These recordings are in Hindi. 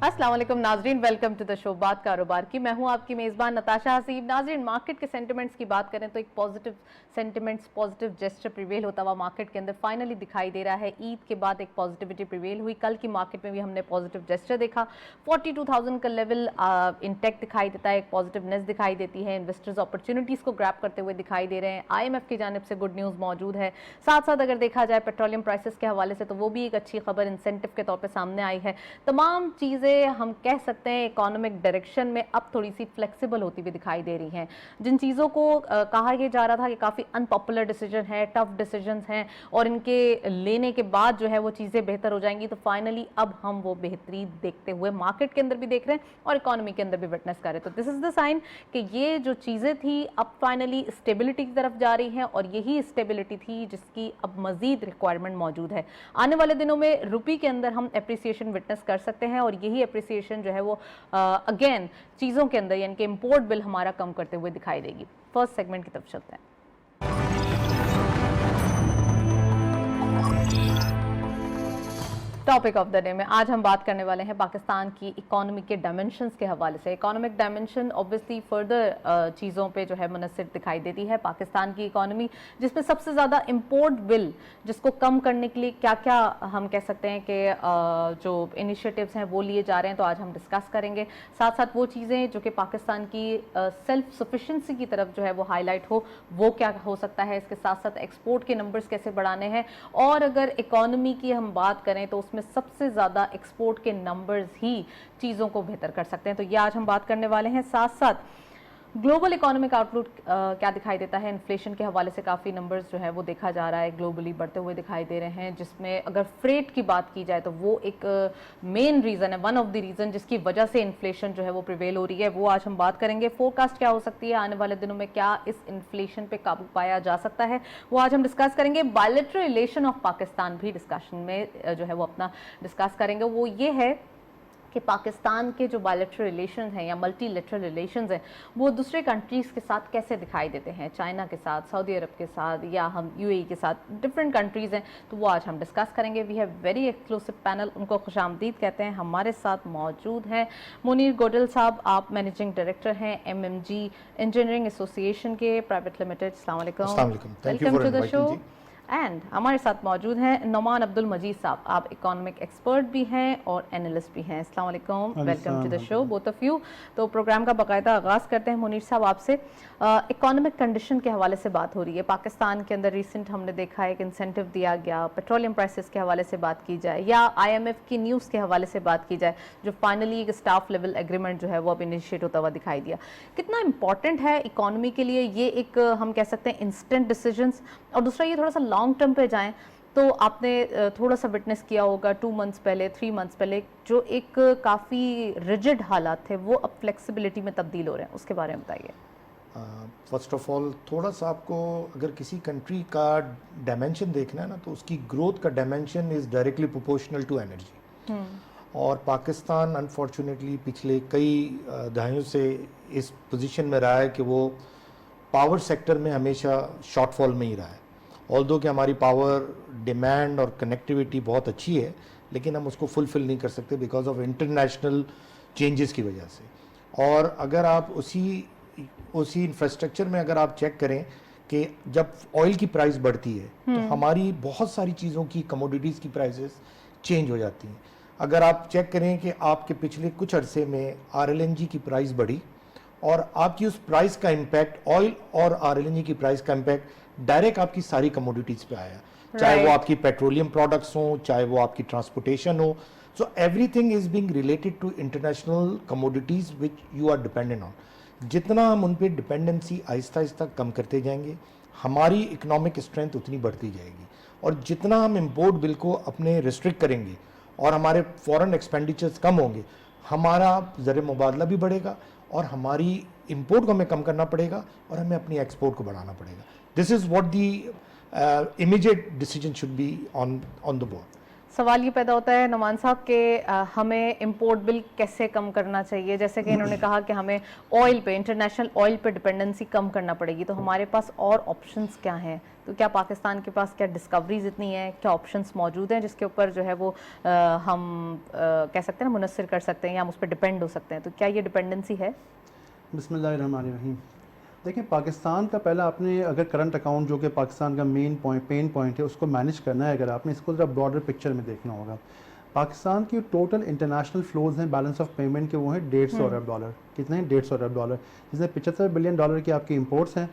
अस्सलाम वालेकुम नाजरीन, वेलकम टू द शो बात कारोबार की। मैं हूं आपकी मेज़बान नताशा हसीब। नाजरीन, मार्केट के सेंटिमेंट्स की बात करें तो एक positive sentiments, positive gesture prevail होता हुआ मार्केट के अंदर फाइनली दिखाई दे रहा है। ईद के बाद एक पॉजिटिविटी प्रिवेल हुई। कल की मार्केट में भी हमने पॉजिटिव जेस्चर देखा। 42,000 का लेवल इंटेक्ट दिखाई देता है, एक पॉजिटिवनेस दिखाई देती है। इन्वेस्टर्स अपॉर्चुनिटीज़ को ग्रैब करते हुए दिखाई दे रहे हैं। IMF की जानिब से गुड न्यूज़ मौजूद है। साथ साथ अगर देखा जाए पेट्रोलियम प्राइसेस के हवाले से तो वो भी एक अच्छी खबर इंसेंटिव के तौर पर सामने आई है। तमाम चीज़ें हम कह सकते हैं इकोनॉमिक डायरेक्शन में अब थोड़ी सी फ्लेक्सिबल होती हुई दिखाई दे रही हैं। जिन चीज़ों को कहा यह जा रहा था कि काफ़ी अनपॉपुलर डिसीजन है, टफ डिसीजंस हैं और इनके लेने के बाद जो है वो चीज़ें बेहतर हो जाएंगी, तो फाइनली अब हम वो बेहतरी देखते हुए मार्केट के अंदर भी देख रहे हैं और इकोनॉमी के अंदर भी विटनेस कर रहे हैं। तो दिस इज़ द साइन कि ये जो चीज़ें थी अब फाइनली स्टेबिलिटी की तरफ जा रही हैं और यही स्टेबिलिटी थी जिसकी अब मज़ीद रिक्वायरमेंट मौजूद है। आने वाले दिनों में रुपये के अंदर हम एप्रिसिएशन विटनेस कर सकते हैं और यही एप्रिसिएशन जो है वो अगेन चीज़ों के अंदर यानी कि इंपोर्ट बिल हमारा कम करते हुए दिखाई देगी। फर्स्ट सेगमेंट की तरफ चलते हैं। टॉपिक ऑफ द डे में आज हम बात करने वाले हैं पाकिस्तान की इकोनॉमी के डायमेंशंस के हवाले से। इकोनॉमिक डायमेंशन ऑब्वियसली फर्दर चीज़ों पे जो है मुनस्सिर दिखाई देती है। पाकिस्तान की इकोनॉमी जिसमें सबसे ज़्यादा इंपोर्ट बिल जिसको कम करने के लिए क्या क्या हम कह सकते हैं कि जो इनिशिएटिव्स हैं वो लिए जा रहे हैं, तो आज हम डिस्कस करेंगे। साथ साथ वो चीज़ें जो कि पाकिस्तान की सेल्फ सफिशेंसी की तरफ जो है वो हाईलाइट हो, वो क्या हो सकता है। इसके साथ साथ एक्सपोर्ट के नंबर्स कैसे बढ़ाने हैं और अगर इकोनॉमी की हम बात करें तो उसमें सबसे ज़्यादा एक्सपोर्ट के नंबर्स ही चीज़ों को बेहतर कर सकते हैं। तो ये आज हम बात करने वाले हैं। साथ साथ ग्लोबल इकोनॉमिक आउटलुक क्या दिखाई देता है। इन्फ्लेशन के हवाले से काफ़ी नंबर्स जो है वो देखा जा रहा है ग्लोबली बढ़ते हुए दिखाई दे रहे हैं, जिसमें अगर फ्रेट की बात की जाए तो वो एक मेन रीज़न है, वन ऑफ द रीज़न जिसकी वजह से इन्फ्लेशन जो है वो प्रिवेल हो रही है। वो आज हम बात करेंगे। फोरकास्ट क्या हो सकती है आने वाले दिनों में, क्या इस इन्फ्लेशन पे काबू पाया जा सकता है, वो आज हम डिस्कस करेंगे। बायलैटरल रिलेशन ऑफ पाकिस्तान भी डिस्कशन में जो है वो अपना डिस्कस करेंगे। वो ये है कि पाकिस्तान के जो बायलैटरल रिलेशंस हैं या मल्टीलैटरल रिलेशंस हैं वो दूसरे कंट्रीज़ के साथ कैसे दिखाई देते हैं, चाइना के साथ, सऊदी अरब के साथ या हम UAE के साथ, डिफरेंट कंट्रीज़ हैं, तो वो आज हम डिस्कस करेंगे। We have very exclusive panel, उनको खुशामदीद कहते हैं। हमारे साथ मौजूद हैं मुनीर गोडल साहब, आप मैनेजिंग डायरेक्टर हैं MMG इंजीनियरिंग एसोसिएशन के प्राइवेट लिमिटेड। अस्सलाम वालेकुम, welcome to the show. And हमारे साथ मौजूद हैं नोमान अब्दुल मजीद साहब, आप इकोनॉमिक एक्सपर्ट भी हैं और एनालिस्ट भी हैं। अस्सलाम वालेकुम, welcome to the show both of you. तो प्रोग्राम का बाकायदा आगाज़ करते हैं। मुनीर साहब आपसे इकोनॉमिक कंडीशन के हवाले से बात हो रही है। पाकिस्तान के अंदर रिसेंट हमने देखा है कि इंसेंटिव दिया गया, पेट्रोलियम प्राइसेस के हवाले से बात की जाए या IMF की न्यूज़ के हवाले से बात की जाए, जो फाइनली एक स्टाफ लेवल एग्रीमेंट जो है वो अब इनिशिएट होता हुआ दिखाई दिया। कितना इंपॉर्टेंट है इकोनॉमी के लिए ये एक हम कह सकते हैं इंस्टेंट डिसीजंस, और दूसरा ये थोड़ा सा लॉन्ग टर्म पे जाएं तो आपने थोड़ा सा विटनेस किया होगा 2 मंथ्स पहले, 3 मंथ्स पहले जो एक काफ़ी रिजिड हालात थे वो अब फ्लेक्सिबिलिटी में तब्दील हो रहे हैं, उसके बारे में बताइए। फर्स्ट ऑफ ऑल थोड़ा सा आपको अगर किसी कंट्री का डायमेंशन देखना है ना, तो उसकी ग्रोथ का dimension is directly proportional to energy. और पाकिस्तान अनफॉर्चुनेटली पिछले कई दहाइयों से इस पोजीशन में रहा है कि वो पावर सेक्टर में हमेशा शॉर्टफॉल में ही रहा है। ऑल्दो कि हमारी पावर डिमांड और कनेक्टिविटी बहुत अच्छी है, लेकिन हम उसको फुलफिल नहीं कर सकते बिकॉज ऑफ इंटरनेशनल चेंजेस की वजह से। और अगर आप उसी इंफ्रास्ट्रक्चर में अगर आप चेक करें कि जब ऑयल की प्राइस बढ़ती है तो हमारी बहुत सारी चीज़ों की कमोडिटीज़ की प्राइसेस चेंज हो जाती हैं। अगर आप चेक करें कि आपके पिछले कुछ अरसे में RLNG की प्राइस बढ़ी और आपकी उस प्राइस का इम्पैक्ट, ऑयल और RLNG की प्राइस का इम्पैक्ट डायरेक्ट आपकी सारी कमोडिटीज़ पे आया, चाहे वो आपकी पेट्रोलियम प्रोडक्ट्स हो, चाहे वो आपकी ट्रांसपोर्टेशन हो। So everything is being related to international commodities which you are dependent on. जितना हम उन पर डिपेंडेंसी आहिस्ता आहिस्ता कम करते जाएंगे, हमारी इकोनॉमिक स्ट्रेंथ उतनी बढ़ती जाएगी। और जितना हम इम्पोर्ट बिल को अपने रिस्ट्रिक्ट करेंगे और हमारे फॉरेन एक्सपेंडिचर्स कम होंगे, हमारा ज़र मुबादला भी बढ़ेगा और हमारी इंपोर्ट को हमें कम करना पड़ेगा और हमें अपनी एक्सपोर्ट को बढ़ाना पड़ेगा। This is what the immediate decision should be on the board. सवाल ये पैदा होता है नमान साहब के हमें इंपोर्ट बिल कैसे कम करना चाहिए, जैसे कि इन्होंने कहा कि हमें ऑयल पे, इंटरनेशनल ऑयल पे डिपेंडेंसी कम करना पड़ेगी, तो हमारे पास और ऑप्शंस क्या हैं? तो क्या पाकिस्तान के पास क्या डिस्कवरीज इतनी हैं, क्या ऑप्शंस मौजूद हैं जिसके ऊपर जो है वो हम कह सकते हैं ना मुनस्सिर कर सकते हैं या हम उस पर डिपेंड हो सकते हैं? तो क्या ये डिपेंडेंसी है? बिस्मिल्लाहिर्रहमानिर्रहीम। देखिए, पाकिस्तान का पहला आपने अगर करंट अकाउंट जो कि पाकिस्तान का पेन पॉइंट है उसको मैनेज करना है, अगर आपने इसको ज़रा ब्रॉडर पिक्चर में देखना होगा। पाकिस्तान की टोटल इंटरनेशनल फ्लोज हैं बैलेंस ऑफ पेमेंट के, वो हैं 150 अरब डॉलर। कितने हैं? 150 अरब डॉलर, जिसमें 75 बिलियन डॉलर की आपकी इंपोर्ट्स हैं,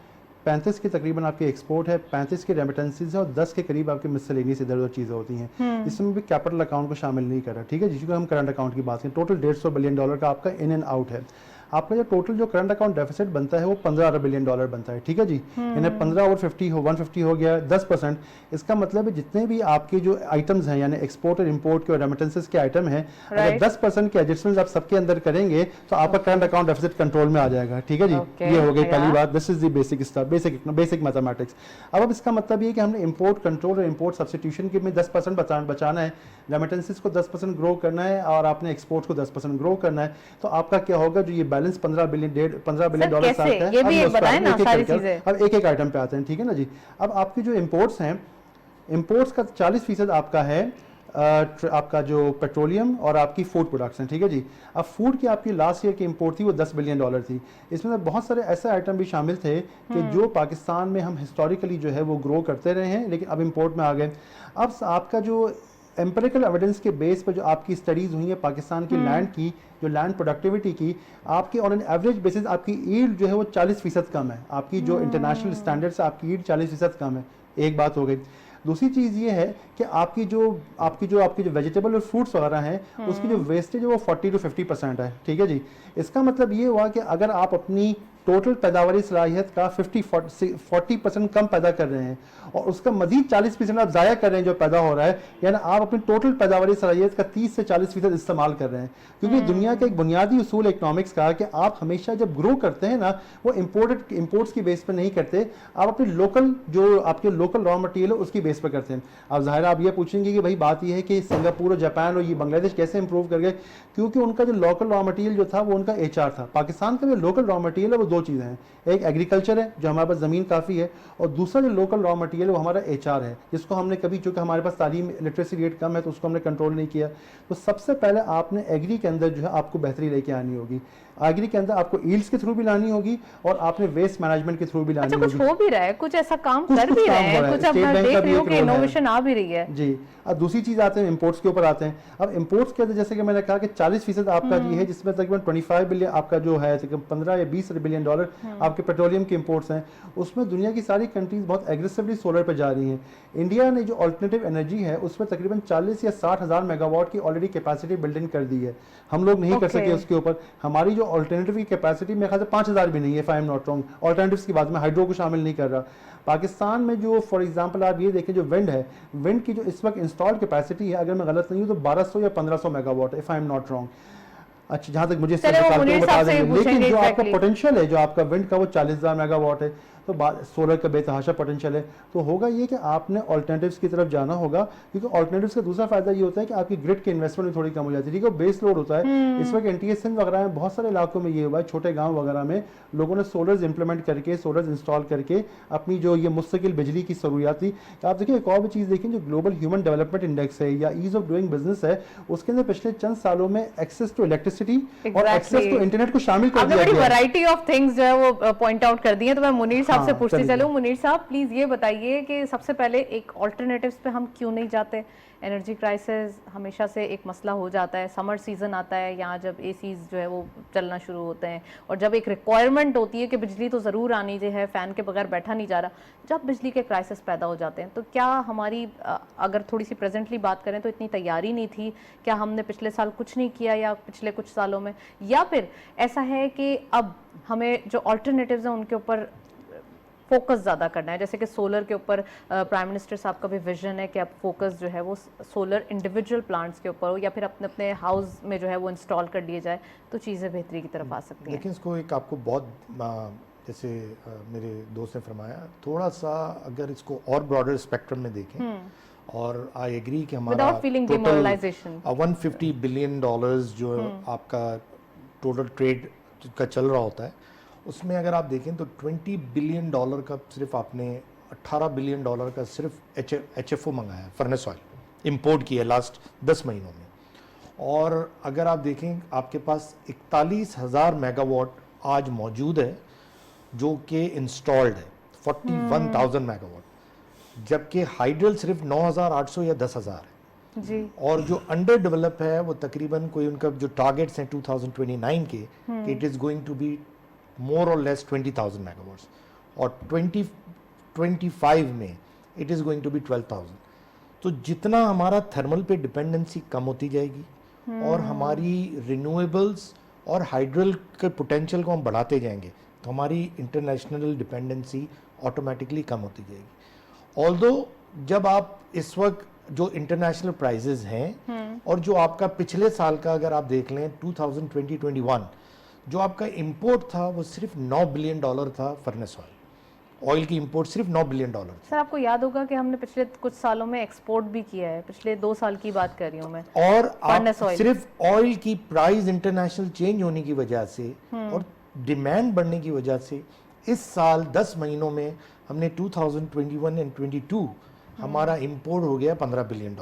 35 की तकरीबन आपकी एक्सपोर्ट है, 35 की रेमिटेंसीज है और 10 के करीब आपकी मिसलेनियस इधर उधर चीज़ें होती हैं। इसमें भी कैपिटल अकाउंट को शामिल नहीं करा, ठीक है, जिसको हम करंट अकाउंट की बात करें। टोटल 150 बिलियन डॉलर का आपका इन एंड आउट है। आपका जो टोटल जो करंट अकाउंट डेफिसिट बनता है वो 15 अरब बिलियन डॉलर बनता है, ठीक है जी। यानी 15 और 150 हो गया 10%। इसका मतलब है जितने भी आपके जो आइटम्स हैं, यानी एक्सपोर्ट और इंपोर्ट के और रेमिटेंसेस के आइटम हैं, अगर 10% के एडजस्टमेंट आप सबके अंदर करेंगे तो आपका करंट अकाउंट डेफिसिट कंट्रोल में आ जाएगा, ठीक है जी। ये हो गई पहली बात। This is the basic stuff, basic mathematics. अब इसका मतलब ये कि हमने इंपोर्ट कंट्रोल और इंपोर्ट सब्सटीट्यूशन के में 10% बचाना है, रेमिटेंसेस को 10% ग्रो करना है और आपने एक्सपोर्ट को 10% ग्रो करना है, तो आपका क्या होगा? जो ये बैलेंस 15 बिलियन डॉलर आता है, ये भी एक बताएं ना सारी चीजें। अब एक एक आइटम पे आते हैं, ठीक है ना जी। अब आपकी जो इंपोर्ट्स हैं, इंपोर्ट्स का 40% आपका है आपका जो पेट्रोलियम और आपकी फूड प्रोडक्ट्स हैं, ठीक है जी। अब फूड की आपकी लास्ट ईयर की इंपोर्ट थी वो 10 बिलियन डॉलर थी। इसमें बहुत सारे ऐसे आइटम भी शामिल थे कि जो पाकिस्तान में हम हिस्टोरिकली जो है वो ग्रो करते रहे हैं, लेकिन अब इंपोर्ट में आ गए। अब आपका जो एम्पिरिकल एविडेंस के बेस पर जो आपकी स्टडीज़ हुई है पाकिस्तान की लैंड की, जो लैंड प्रोडक्टिविटी की, आपकी ऑन एन एवरेज बेसिस आपकी ईल्ड जो है वो 40% कम है। आपकी जो इंटरनेशनल स्टैंडर्ड से आपकी ईल्ड 40% कम है, एक बात हो गई। दूसरी चीज़ ये है कि आपकी जो वेजिटेबल और फ्रूट्स वगैरह हैं उसकी जो वेस्टेज है वो 40 to 50% है, ठीक है जी। इसका मतलब ये हुआ कि अगर आप अपनी टोटल पैदावारी सलाहियत का 40% कम पैदा कर रहे हैं और उसका मजीद 40% आप ज़ाया कर रहे हैं जो पैदा हो रहा है, यानी आप अपनी टोटल पैदावारी सलाहियत का 30 से 40% इस्तेमाल कर रहे हैं। क्योंकि दुनिया का एक बुनियादी उसूल इकनॉमिक्स का कि आप हमेशा जब ग्रो करते हैं ना, वो इंपोर्ट्स की बेस पर नहीं करते, आप अपने लोकल जो आपके लोकल रॉ मटेरियल है उसकी बेस पर करते हैं। अब ज़ाहिर आप ये पूछेंगे कि भाई बात यह है कि सिंगापुर और जापान और ये बांग्लादेश कैसे इंप्रूव कर गए? क्योंकि उनका जो लोकल रॉ मटेरियल जो था वो उनका HR था। पाकिस्तान का जो लोकल रॉ मटेरियल है वो दो चीज़ें हैं, एक एग्रीकल्चर है जो हमारे पास ज़मीन काफ़ी है, और दूसरा जो लोकल रॉ मटेरियल है वो हमारा HR है, जिसको हमने कभी, चूँकि हमारे पास तालीम लिटरेसी रेट कम है तो उसको हमने कंट्रोल नहीं किया। तो सबसे पहले आपने एग्री के अंदर जो है आपको बेहतरी लेके आनी होगी। एग्री के अंदर आपको ईल्ड्स के थ्रू भी लानी होगी और आपने वेस्ट मैनेजमेंट के थ्रू भी लानी होगी। कुछ हो भी रहा है, कुछ ऐसा काम कर भी रहे हैं, कुछ अब मैं देख रही हूँ कि इनोवेशन आ भी रही है जी। अब दूसरी चीज़ आते हैं इंपोर्ट्स के ऊपर आते हैं। अब इंपोर्ट्स के अंदर जैसे कि मैंने कहा कि 40% आपका ये है, जिसमें तकरीबन 25 बिलियन आपका जो है 15 या 20 बिलियन डॉलर आपके पेट्रोलियम के इंपोर्ट्स हैं। उसमें दुनिया की सारी कंट्रीज बहुत एग्रेसिवली सोलर पर जा रही हैं। इंडिया ने जो अल्टरनेटिव एनर्जी है उसमें तकरीबन 40 या 60 हज़ार मेगावाट की ऑलरेडी कैपेसिटी बिल्डिंग कर दी है। हम लोग नहीं कर सके उसके ऊपर। हमारी जो अल्टरनेटिव की कैपेसिटी मेरे ख्याल से 5000 भी नहीं है, if I am not wrong. Alternatives की बात में हाइड्रो को शामिल नहीं कर रहा। पाकिस्तान में जो फॉर एग्जांपल आप ये देखें जो विंड है, विंड की जो इस वक्त इंस्टॉल्ड कैपेसिटी है, अगर मैं गलत नहीं हूँ तो 1200 या 1500 megawatt, if I am not wrong. अच्छा, जहाँ तक मुझे बता देंगे, लेकिन जो आपका पोटेंशियल है जो आपका विंड का वो 40,000 मेगावाट है, तो सोलर का बेतहाशा पोटेंशियल है। तो होगा ये कि आपने ऑल्टरनेटिव्स की तरफ जाना होगा, क्योंकि ऑल्टरनेटिव्स का दूसरा फायदा ये होता है कि आपकी ग्रिड की इन्वेस्टमेंट भी थोड़ी कम हो जाती है, ठीक है, बेस लोड होता है। इस वक्त NTS वगैरह में बहुत सारे इलाकों में ये हुआ है, छोटे गाँव वगैरह में लोगों ने सोलर्स इंप्लीमेंट करके, सोलर्स इंस्टॉल करके अपनी जो ये मुस्तकिल बिजली की ज़रूरियात थी। आप देखिए एक और भी चीज़ देखें, जो ग्लोबल ह्यूमन डेवलपमेंट इंडेक्स है या ईज ऑफ डूइंग बिजनेस है, उसके अंदर पिछले चंद सालों में एक्सेस टू इलेक्ट्रिसिटी और एक्सेस टू इंटरनेट को शामिल कर दिया गया है। वैरायटी ऑफ थिंग्स जो है वो पॉइंट आउट कर दी है। तो मैं मुनीर साहब से पूछती चलूं। मुनीर साहब प्लीज ये बताइए कि सबसे पहले एक ऑल्टरनेटिव्स पे हम क्यों नहीं जाते? एनर्जी क्राइसिस हमेशा से एक मसला हो जाता है। समर सीजन आता है, यहाँ जब एसीज जो है वो चलना शुरू होते हैं और जब एक रिक्वायरमेंट होती है कि बिजली तो ज़रूर आनी चाहिए, फ़ैन के बगैर बैठा नहीं जा रहा, जब बिजली के क्राइसिस पैदा हो जाते हैं, तो क्या हमारी अगर थोड़ी सी प्रेजेंटली बात करें तो इतनी तैयारी नहीं थी? क्या हमने पिछले साल कुछ नहीं किया या पिछले कुछ सालों में, या फिर ऐसा है कि अब हमें जो ऑल्टरनेटिव्स हैं उनके ऊपर फोकस ज़्यादा करना है? जैसे कि सोलर के ऊपर प्राइम मिनिस्टर साहब का भी विजन है कि अब फोकस जो है वो सोलर इंडिविजुअल प्लांट्स के ऊपर हो, या फिर अपने अपने हाउस में जो है वो इंस्टॉल कर लिए जाए, तो चीज़ें बेहतरी की तरफ आ सकती हैं। लेकिन इसको एक आपको बहुत जैसे मेरे दोस्त ने फरमाया, थोड़ा सा अगर इसको और ब्रॉडर स्पेक्ट्रम में देखें और आई एग्री कि हमारा Without feeling demoralization. $150 बिलियन जो आपका टोटल ट्रेड का चल रहा होता है, उसमें अगर आप देखें तो $20 बिलियन का सिर्फ आपने $18 बिलियन का सिर्फ HFO मंगाया है, फर्नेस ऑयल इंपोर्ट किया है लास्ट 10 महीनों में। और अगर आप देखें आपके पास 41,000 मेगावाट आज मौजूद है जो कि इंस्टॉल्ड है, 41,000 मेगावाट, जबकि हाइड्रल सिर्फ 9,800 या 10,000 है जी। और जो अंडर डेवलप है वो तकरीबन कोई उनका जो टारगेट्स हैं 2029 के, it is going to be more और लेस 20,000 मेगावाट्स और 2025 में it is going to be 12,000। तो जितना हमारा थर्मल पे डिपेंडेंसी कम होती जाएगी और हमारी रिन्यूएबल्स और हाइड्रल के पोटेंशियल को हम बढ़ाते जाएंगे तो हमारी इंटरनेशनल डिपेंडेंसी ऑटोमेटिकली कम होती जाएगी। ऑल्दो जब आप इस वक्त जो इंटरनेशनल प्राइजेस हैं और जो आपका पिछले साल का अगर आप देख लें 2020-21 जो आपका इंपोर्ट था वो सिर्फ $9 बिलियन था, फर्नेस ऑयल की इंपोर्ट सिर्फ $9 बिलियन। सर आपको याद होगा कि हमने पिछले कुछ सालों में एक्सपोर्ट भी किया है, पिछले 2 साल की बात कर रही हूँ मैं। और फर्नेस आप ऑयल। सिर्फ ऑयल की प्राइस इंटरनेशनल चेंज होने की वजह से और डिमांड बढ़ने की वजह से इस साल 10 महीनों में हमने 2021 एंड 22 हमारा इंपोर्ट हो गया $15 बिलियन।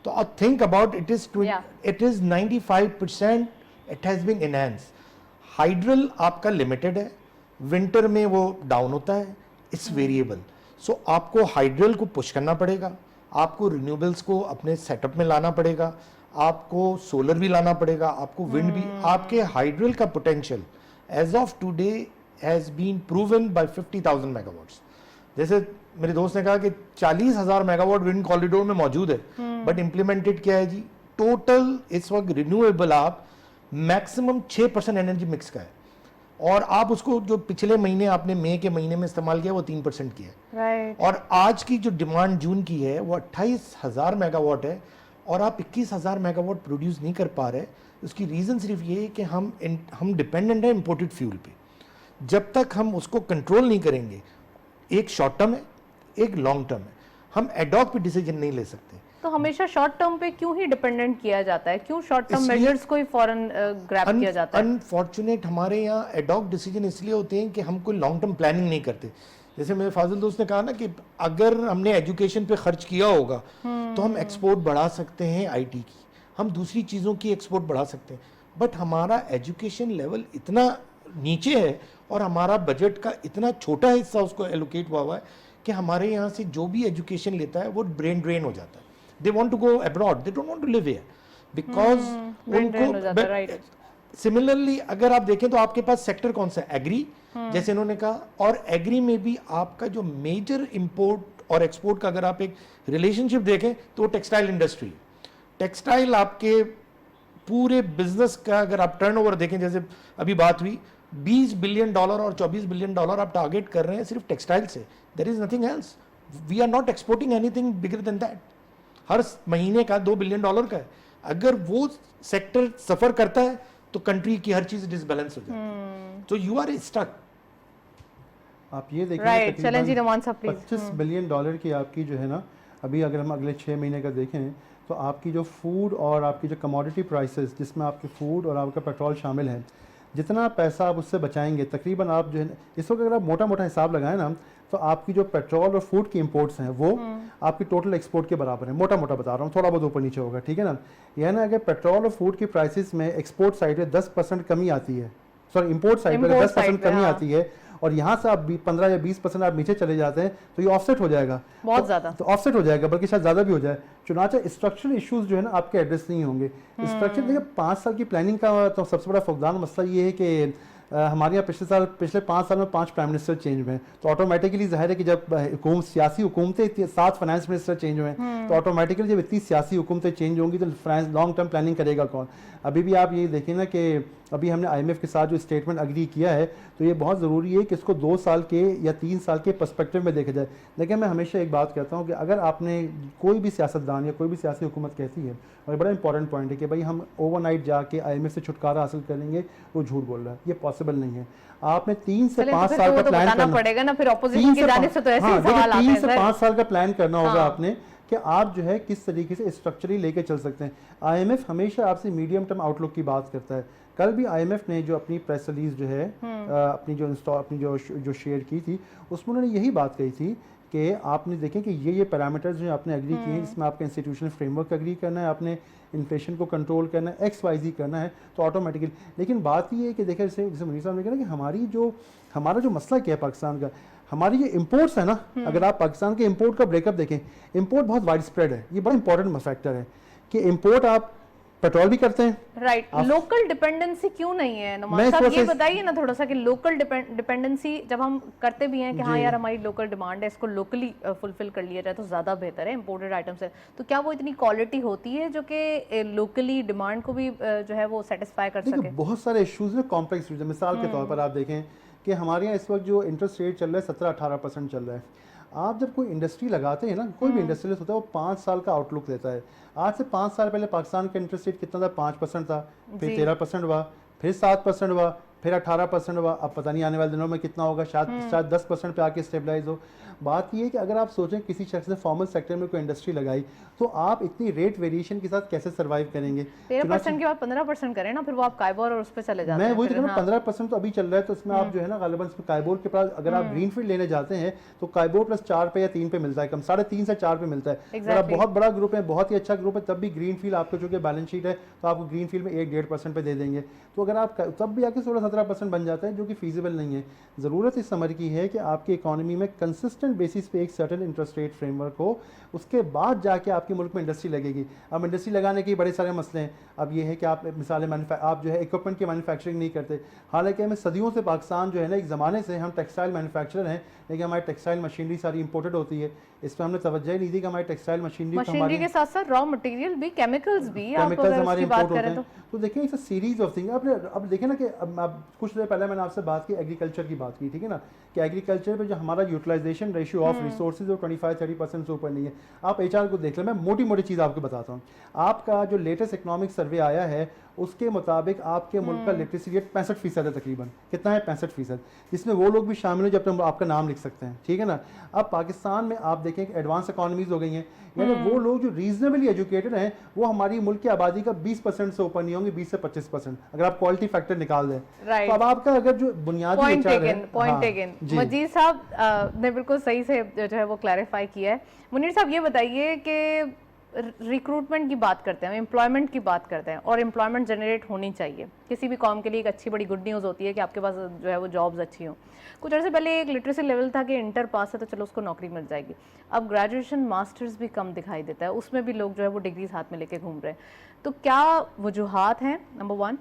तो I think about it is 95% it has been enhance. Hydel आपका लिमिटेड है, विंटर में वो डाउन होता है, इट्स वेरिएबल। सो आपको हाइड्रल को पुश करना पड़ेगा, आपको रिन्यूएबल्स को अपने सेटअप में लाना पड़ेगा, आपको सोलर भी लाना पड़ेगा, आपको विंड भी। आपके हाइड्रल का potential as of today has been proven by 50,000 megawatts. जैसे मेरे दोस्त ने कहा कि 40,000 मेगावाट विंड कॉरिडोर में मौजूद है, बट इंप्लीमेंटेड क्या है जी, टोटल इस वक्त रिन्यूएबल आप मैक्सिमम 6% एनर्जी मिक्स का है और आप उसको जो पिछले महीने आपने मई के महीने में इस्तेमाल किया वो 3% किया है। राइट। और आज की जो डिमांड जून की है वो 28,000 मेगावाट है और आप 21,000 मेगावाट प्रोड्यूस नहीं कर पा रहे। उसकी रीज़न सिर्फ ये है कि हम डिपेंडेंट है इम्पोर्टेड फ्यूल पे। जब तक हम उसको कंट्रोल नहीं करेंगे, एक शॉर्ट टर्म है एक लॉन्ग टर्म है, हम एडॉक पे डिसीजन नहीं ले सकते। तो हमेशा शॉर्ट टर्म पे क्यों ही डिपेंडेंट किया जाता है, क्यों शॉर्ट टर्म मेजर्स को ही फौरन ग्रैब किया जाता है? अनफॉर्चुनेट हमारे यहाँ एडॉक डिसीजन इसलिए होते हैं कि हम कोई लॉन्ग टर्म प्लानिंग नहीं करते। जैसे मेरे फाजिल दोस्त ने कहा ना कि अगर हमने एजुकेशन पे खर्च किया होगा तो हम एक्सपोर्ट बढ़ा सकते हैं आईटी की, हम दूसरी चीज़ों की एक्सपोर्ट बढ़ा सकते हैं, बट हमारा एजुकेशन लेवल इतना नीचे है और हमारा बजट का इतना छोटा हिस्सा उसको एलोकेट हुआ है कि हमारे यहाँ से जो भी एजुकेशन लेता है वो ब्रेन ड्रेन हो जाता है। They want to go abroad, they don't want to live here because उनको सिमिलरली अगर आप देखें तो आपके पास सेक्टर कौन सा है, एग्री, जैसे इन्होंने कहा, और एग्री में भी आपका जो मेजर इंपोर्ट और एक्सपोर्ट का अगर आप एक रिलेशनशिप देखें तो टेक्सटाइल इंडस्ट्री। टेक्सटाइल आपके पूरे बिजनेस का अगर आप टर्नओवर देखें, जैसे अभी बात हुई $20 बिलियन और $24 बिलियन आप टारगेट कर रहे हैं सिर्फ टेक्सटाइल से। There is nothing else, we are not exporting anything bigger than that. हर महीने का $2 बिलियन का है। अगर वो सेक्टर सफर करता है तो कंट्री की हर चीज डिसबैलेंस हो जाती है। तो यू आर स्टक। आप ये देखिए राइट, चलें जी रोमान साहब प्लीज। $25 बिलियन की आपकी जो है ना, अभी अगर हम अगले 6 महीने का देखें तो आपकी जो फूड और आपकी जो कमोडिटी प्राइसेस, जिसमें आपके फूड और आपका पेट्रोल शामिल है, जितना पैसा आप उससे बचाएंगे तकरीबन आप जो है इस वक्त अगर आप मोटा मोटा हिसाब लगाएं ना तो आपकी जो पेट्रोल और फूड की इंपोर्ट्स हैं वो आपकी टोटल एक्सपोर्ट के बराबर है। मोटा मोटा बता रहा हूँ, थोड़ा बहुत ऊपर नीचे होगा, ठीक है ना। यानी अगर पेट्रोल और फूड की प्राइसेस में एक्सपोर्ट साइड पे 10% कमी आती है, सॉरी इंपोर्ट साइड पे 10% कमी आती है और यहाँ से आप 15 या 20% आप नीचे चले जाते हैं तो ये ऑफसेट हो जाएगा, बहुत ज़्यादा तो ऑफसेट हो जाएगा, बल्कि शायद ज़्यादा भी हो जाए। चुनाचा स्ट्रक्चरल इश्यूज जो है ना आपके एड्रेस नहीं होंगे। स्ट्रक्चर देखिए 5 साल की प्लानिंग का तो सबसे बड़ा फुकदान मसला ये है कि हमारे यहाँ पिछले 5 साल में 5 प्राइम मिनिस्टर चेंज हुए हैं, तो ऑटोमेटिकली जाहिर है कि जब सियासी हुकूमतें 7 फाइनेंस मिनिस्टर चेंज हुए हैं, तो ऑटोमेटिकली जब इतनी सियासी हुकूमतें चेंज होंगी तो लॉन्ग टर्म प्लानिंग करेगा कौन। अभी भी आप ये देखें ना कि अभी हमने IMF के साथ जो स्टेटमेंट अग्री किया है तो ये बहुत ज़रूरी है कि इसको 2 साल के या 3 साल के पर्सपेक्टिव में देखा जाए। लेकिन मैं हमेशा एक बात कहता हूँ कि अगर आपने कोई भी सियासतदान या कोई भी सियासी हुकूमत कहती है, और बड़ा इंपॉर्टेंट पॉइंट है कि भाई हम ओवरनाइट जाके IMF से छुटकारा हासिल करेंगे, वो झूठ बोल रहा है, ये पॉसिबल नहीं है। आपने 3 से 5 साल का प्लान करना पड़ेगा ना, फिर ऑपोजिशन की जानिब से तो ऐसे ही सवाल आते हैं। 3 से 5 साल का प्लान करना होगा आपने कि आप जो है किस तरीके से स्ट्रक्चरली लेके चल सकते हैं। IMF हमेशा आपसे मीडियम टर्म आउटलुक की बात करता है। कल भी IMF ने जो अपनी प्रेस रिलीज जो है अपनी जो शेयर की थी, उसमें उन्होंने यही बात कही थी कि आपने देखें कि ये पैरामीटर्स जो आपने एग्री किए हैं, जिसमें आपका इंस्टीट्यूशनल फ्रेमवर्क एग्री करना है, आपने इन्फ्लेशन को कंट्रोल करना है, XYZ करना है, तो ऑटोमेटिकली। लेकिन बात ये है कि देखिए जैसे मुनीर साहब ने कहा कि हमारा जो मसला क्या है पाकिस्तान का, हमारी ये इंपोर्ट्स है ना, अगर आप पाकिस्तान के इंपोर्ट का ब्रेकअप देखें, इंपोर्ट बहुत वाइड स्प्रेड है। ये बड़ा इंपॉर्टेंट फैक्टर है कि इंपोर्ट आप पेट्रोल भी करते हैं, राइट। लोकल डिपेंडेंसी क्यों नहीं है नवाज साहब, ये बताइए ना थोड़ा सा कि लोकल डिपेंडेंसी जब हम करते भी हैं कि हाँ यार हमारी लोकल डिमांड है, इसको लोकली फुलफिल कर लिया जाए तो ज़्यादा बेहतर है इंपोर्टेड आइटम से, तो क्या वो इतनी क्वालिटी होती है जो कि लोकली डिमांड को भी जो है वो सेटिस्फाई कर सके? बहुत सारे इशूज़ हैं, कॉम्प्लेक्स इशूज़ हैं। मिसाल के तौर पर आप देखें कि हमारे यहाँ इस वक्त जो इंटरेस्ट रेट चल रहा है 17-18% चल रहा है। आप जब कोई इंडस्ट्री लगाते हैं ना, कोई भी इंडस्ट्रियलिस्ट होता है, वो 5 साल का आउटलुक लेता है। आज से 5 साल पहले पाकिस्तान का इंटरेस्ट रेट कितना था? 5% था, फिर 13% हुआ, फिर 7% हुआ, फिर 18% हुआ। अब पता नहीं आने वाले दिनों में कितना होगा, शायद 10% पे आके स्टेबलाइज हो। बात ये है कि अगर आप सोचें किसी शख्स ने फॉर्मल सेक्टर में कोई इंडस्ट्री लगाई, तो आप इतनी रेट वेरिएशन के साथ कैसे सर्वाइव करेंगे? 13% के बाद 15% करें ना, फिर वो आप काइबोर और उस पर चले जाते हैं। मैं वही तो 15% तो अभी चल रहा है, तो इसमें आप जो है ना गालिबन इसमें काइबोर के पास अगर आप ग्रीनफील्ड लेने जाते हैं तो काइबोर प्लस 4 पे या 3 पे मिलता है, कम 3.5 से 4 पे मिलता है। अगर आप बहुत बड़ा ग्रुप है, बहुत ही अच्छा ग्रुप है, तब भी ग्रीनफील्ड आपको जो कि बैलेंस शीट है तो आपको ग्रीनफील्ड में 1-1.5% पे दे देंगे। तो अगर आप तब भी आके 16-17% बन जाता है, जो कि फीजिबल नहीं है। ज़रूरत इस समर की है कि आपकी इकोनॉमी में कंसिस्टेंट बेसिस पे एक सर्टेन इंटरेस्ट रेट फ्रेमवर्क हो, उसके बाद जाके आपके मुल्क में इंडस्ट्री लगेगी। अब इंडस्ट्री लगाने के बड़े सारे मसले हैं। अब ये है कि आप मिसाल आप जो है इक्विपमेंट की मैन्युफैक्चरिंग नहीं करते, हालांकि हमें सदियों से पाकिस्तान जो है ना, एक ज़माने से हम टेक्सटाइल मैन्युफैक्चरर हैं, लेकिन हमारी टेक्सटाइल मशीनरी सारी इंपोर्टेड होती है। इस पर हमने तवज्जो ही नहीं दी कि हमारी टेक्सटाइल मशीनरी के साथ साथ रॉ मटेरियल भी, केमिकल्स भी हमारे इंपोर्ट होते हैं। तो देखिए it's a series of thing. अब देखें ना कि अब कुछ देर पहले मैंने आपसे बात की एग्रीकल्चर की बात की, ठीक है ना, कि एग्रीकल्चर पे जो हमारा यूटिलाइजेशन रेशियो ऑफ रिसोर्सेज वो 25-30% से ऊपर नहीं है। आप HR को देख लें, मैं मोटी मोटी चीज़ आपको बताता हूँ। आपका जो लेटेस्ट इकोनॉमिक सर्वे आया है उसके मुताबिक आपके मुल्क का लिटरेसी रेट 65% है तकरीबन। कितना है? 65%, जिसमें वो लोग भी शामिल हैं जब आपका नाम लिख सकते हैं, ठीक है ना। अब पाकिस्तान में आप देखें कि एडवांस इकोनॉमीज हो गई हैं, यानी वो लोग जो रीजनेबली एजुकेटेड हैं वो हमारी मुल्क की आबादी का 20% से ऊपर नहीं होंगे, 20 से 25%, अगर आप क्वालिटी फैक्टर निकाल दें। तो अब आपका अगर जो बुनियादी पॉइंट मजीद साहब ने बिल्कुल सही से जो है वो क्लैरिफाई किया है। मुनीर साहब ये बताइए कि रिक्रूटमेंट की बात करते हैं, एम्प्लॉयमेंट की बात करते हैं, और एम्प्लॉयमेंट जनरेट होनी चाहिए। किसी भी कॉम के लिए एक अच्छी बड़ी गुड न्यूज़ होती है कि आपके पास जो है वो जॉब्स अच्छी हों। कुछ अर्से पहले एक लिटरेसी लेवल था कि इंटर पास है तो चलो उसको नौकरी मिल जाएगी। अब ग्रेजुएशन मास्टर्स भी कम दिखाई देता है, उसमें भी लोग जो है वो डिग्रीज हाथ में लेके घूम रहे हैं। तो क्या वजूहात हैं? नंबर 1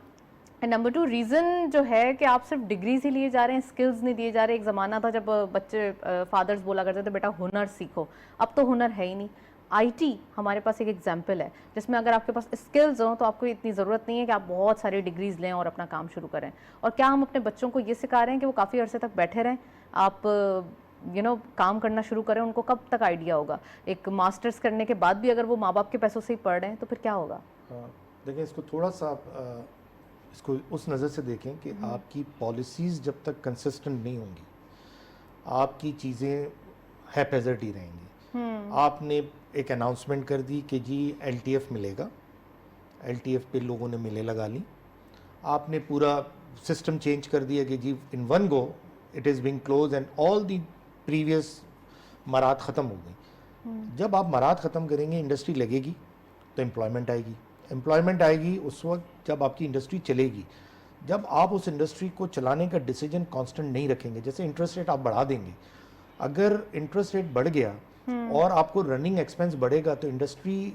एंड नंबर 2 रीज़न जो है कि आप सिर्फ डिग्रीज ही लिए जा रहे हैं, स्किल्स नहीं दिए जा रहे। एक ज़माना था जब बच्चे फादर्स बोला करते थे बेटा हुनर सीखो, अब तो हुनर है ही नहीं। IT हमारे पास एक एग्जाम्पल है जिसमें अगर आपके पास स्किल्स हों तो आपको इतनी ज़रूरत नहीं है कि आप बहुत सारी डिग्रीज लें और अपना काम शुरू करें। और क्या हम अपने बच्चों को ये सिखा रहे हैं कि वो काफ़ी अरसे तक बैठे रहें, आप काम करना शुरू करें? उनको कब तक आइडिया होगा? एक मास्टर्स करने के बाद भी अगर वो माँ बाप के पैसों से ही पढ़ रहे हैं तो फिर क्या होगा? देखिए इसको थोड़ा सा इसको उस नज़र से देखें कि आपकी पॉलिसीज़ जब तक कंसिस्टेंट नहीं होंगी, आपकी चीज़ें हैपेजर्ड ही रहेंगी। आपने एक अनाउंसमेंट कर दी कि जी LTF मिलेगा, LTF पे लोगों ने मिले लगा ली। आपने पूरा सिस्टम चेंज कर दिया कि जी in one go it is being close and all the previous मराहत ख़त्म हो गई। जब आप मराहत ख़त्म करेंगे, इंडस्ट्री लगेगी तो एम्प्लॉयमेंट आएगी। एम्प्लॉयमेंट आएगी उस वक्त जब आपकी इंडस्ट्री चलेगी। जब आप उस इंडस्ट्री को चलाने का डिसीजन कांस्टेंट नहीं रखेंगे, जैसे इंटरेस्ट रेट आप बढ़ा देंगे, अगर इंटरेस्ट रेट बढ़ गया और आपको रनिंग एक्सपेंस बढ़ेगा तो इंडस्ट्री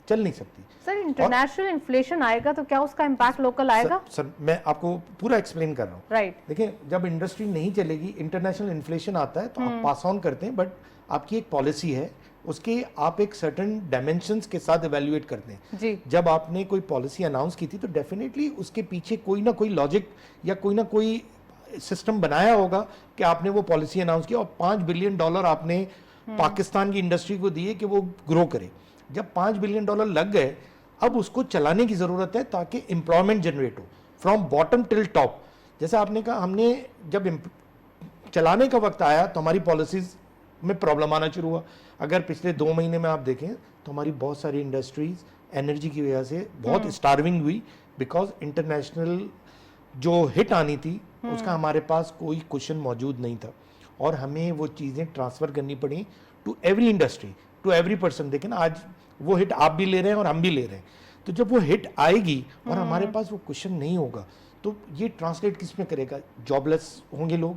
चल नहीं सकती। सर इंटरनेशनल इन्फ्लेशन आएगा तो क्या उसका इम्पैक्ट लोकल आएगा? सर मैं आपको पूरा एक्सप्लेन कर रहा हूँ। राइट। देखिए जब इंडस्ट्री नहीं चलेगी, इंटरनेशनल इन्फ्लेशन आता है तो आप पास ऑन करते हैं, बट आपकी एक पॉलिसी है, उसके आप एक सर्टेन डायमेंशंस के साथ इवेल्युएट करते हैं जी। जब आपने कोई पॉलिसी अनाउंस की थी तो डेफिनेटली उसके पीछे कोई ना कोई लॉजिक या कोई ना कोई सिस्टम बनाया होगा कि आपने वो पॉलिसी अनाउंस किया और $5 बिलियन आपने पाकिस्तान की इंडस्ट्री को दिए कि वो ग्रो करे। जब $5 बिलियन लग गए, अब उसको चलाने की ज़रूरत है ताकि एम्प्लॉयमेंट जनरेट हो फ्रॉम बॉटम टिल टॉप। जैसे आपने कहा, हमने जब चलाने का वक्त आया तो हमारी पॉलिसीज़ में प्रॉब्लम आना शुरू हुआ। अगर पिछले 2 महीने में आप देखें तो हमारी बहुत सारी इंडस्ट्रीज एनर्जी की वजह से बहुत स्टार्विंग हुई, बिकॉज इंटरनेशनल जो हिट आनी थी उसका हमारे पास कोई क्वेश्चन मौजूद नहीं था, और हमें वो चीज़ें ट्रांसफ़र करनी पड़ी to every industry, to every person. देखें ना, आज वो हिट आप भी ले रहे हैं और हम भी ले रहे हैं, तो जब वो हिट आएगी और हमारे पास वो क्वेश्चन नहीं होगा तो ये ट्रांसलेट किस में करेगा? जॉबलेस होंगे लोग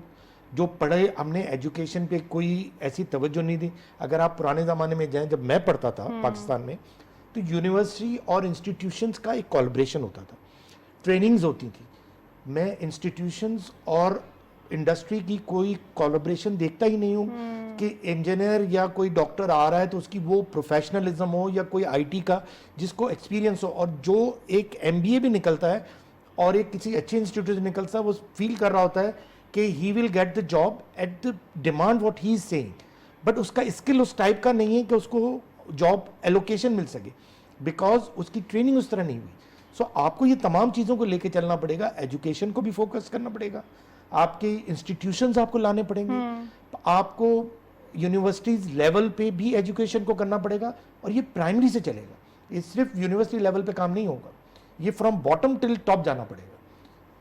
जो पढ़े, हमने एजुकेशन पे कोई ऐसी तवज्जो नहीं दी। अगर आप पुराने ज़माने में जाएं, जब मैं पढ़ता था पाकिस्तान में, तो यूनिवर्सिटी और इंस्टीट्यूशंस का एक कोलैबोरेशन होता था, ट्रेनिंग्स होती थी। मैं इंस्टीट्यूशंस और इंडस्ट्री की कोई कोलैबोरेशन देखता ही नहीं हूँ कि इंजीनियर या कोई डॉक्टर आ रहा है तो उसकी वो प्रोफेशनलिज्म हो, या कोई आईटी का जिसको एक्सपीरियंस हो, और जो एक एमबीए भी निकलता है और एक किसी अच्छे इंस्टीट्यूट से निकलता है, वो फील कर रहा होता है कि he will get the job at the demand what he is saying, but उसका स्किल उस टाइप का नहीं है कि उसको जॉब एलोकेशन मिल सके, बिकॉज उसकी ट्रेनिंग उस तरह नहीं हुई। सो आपको ये तमाम चीज़ों को लेके चलना पड़ेगा, एजुकेशन को भी फोकस करना पड़ेगा, आपके इंस्टीट्यूशंस आपको लाने पड़ेंगे, आपको यूनिवर्सिटीज़ लेवल पे भी एजुकेशन को करना पड़ेगा, और ये प्राइमरी से चलेगा, ये सिर्फ यूनिवर्सिटी लेवल पे काम नहीं होगा, ये फ्रॉम बॉटम टिल टॉप जाना पड़ेगा,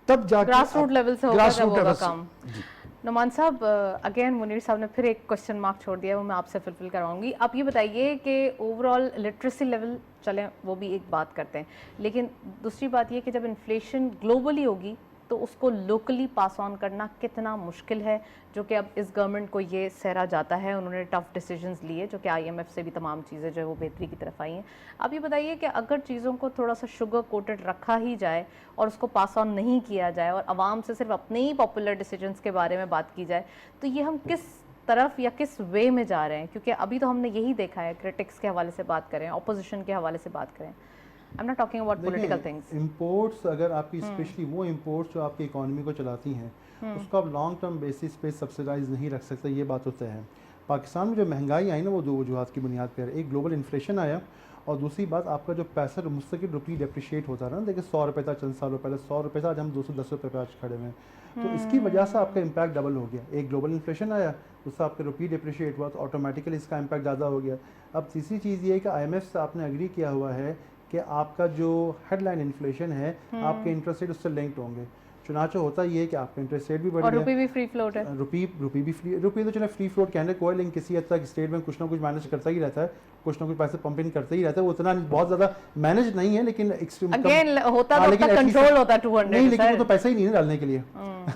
तब जाके ग्रास रूट लेवल से होगा जब होगा काम। जी। नुमान साहब, अगेन मुनीर साहब ने फिर एक क्वेश्चन मार्क छोड़ दिया, वो मैं आपसे फुलफिल करवाऊंगी। आप ये बताइए कि ओवरऑल लिटरेसी लेवल, चलें वो भी एक बात करते हैं, लेकिन दूसरी बात ये कि जब इन्फ्लेशन ग्लोबली होगी तो उसको लोकली पास ऑन करना कितना मुश्किल है, जो कि अब इस गवर्नमेंट को ये सहरा जाता है। उन्होंने टफ डिसीजंस लिए, जो कि आईएमएफ से भी तमाम चीज़ें जो है वो बेहतरी की तरफ आई हैं। आप ये बताइए कि अगर चीज़ों को थोड़ा सा शुगर कोटेड रखा ही जाए और उसको पास ऑन नहीं किया जाए और आवाम से सिर्फ अपने ही पॉपुलर डिसीजंस के बारे में बात की जाए, तो ये हम किस तरफ या किस वे में जा रहे हैं? क्योंकि अभी तो हमने यही देखा है, क्रिटिक्स के हवाले से बात करें, ऑपोजिशन के हवाले से बात करें, I am not talking about political things. Imports अगर आपकी स्पेशली वो इंपोर्ट्स जो आपकी इकोनॉमी को चलाती हैं, उसको आप लॉन्ग टर्म बेसिस पे सब्सिडाइज नहीं रख सकते, ये बात होता है। पाकिस्तान में जो महंगाई आई ना, वो 2 वजूहत की बुनियाद पर, एक ग्लोबल इन्फ्लेशन आया, और दूसरी बात आपका जो पैसा मुस्तकिल रुपये डिप्रिशिएट होता है ना, देखिए 100 रुपये था चंद सालों पहले, 100 रुपये था, आज हम 210 रुपये पे आज खड़े हुए हैं, तो इसकी वजह से आपका इम्पैक्ट डबल हो गया। एक ग्लोबल इन्फ्लेशन आया, उससे आपका रुपये डिप्रिशिएट हुआ, तो ऑटोमेटिकली इसका इम्पैक्ट ज़्यादा हो गया। अब तीसरी चीज़ ये है कि IMF से आपने एग्री किया हुआ है कि आपका जो हेडलाइन इन्फ्लेशन है, आपके इंटरेस्ट रेट उससे लिंक्ड होंगे। चुनाचे होता ये है कि आपका इंटरेस्ट रेट भी बढ़ और गया, रुपये भी फ्री फ्लोट है, रुपये तो चलो फ्री फ्लोट कहने को है, लेकिन किसी हद तक स्टेट बैंक कुछ ना कुछ मैनेज करता ही रहता है, कुछ ना कुछ पैसे पंप इन करते ही रहता है, वो उतना बहुत ज़्यादा मैनेज नहीं है, लेकिन अगेन होता तो अपना कंट्रोल होता 200 नहीं, लेकिन वो तो पैसा ही नहीं है डालने के लिए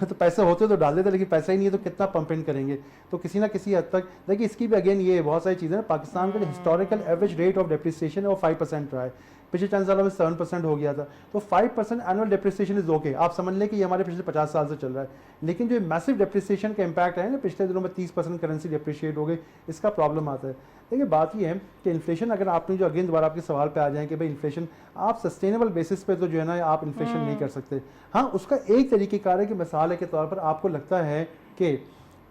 तो पैसे होते तो डाल देते, लेकिन पैसा ही नहीं है तो कितना पंप इन करेंगे, तो किसी ना किसी हद तक देखिए इसकी भी अगेन ये बहुत सारी चीज़ें। पाकिस्तान का जो historical average rate of depreciation है वो 5% रहा है, पिछले 4 सालों में 7% हो गया था, तो 5% एनुअल डेप्रिसिएशन इज ओके, आप समझ लें कि ये हमारे पिछले 50 साल से चल रहा है। लेकिन जो मैसिव डेप्रिसिएशन का इम्पैक्ट है ना, पिछले दिनों में 30% करेंसी डेप्रिशिएट हो गई, इसका प्रॉब्लम आता है। देखिए बात ये है कि इन्फ्लेशन, अगर आपने जो अगेन दोबारा आपके सवाल पे आ जाए कि भाई इन्फ्लेशन आप सस्टेनेबल बेसिस पे तो जो है ना आप इन्फ्लेशन नहीं कर सकते। हाँ, उसका एक तरीक़ेकार है कि मिसाल के तौर पर आपको लगता है कि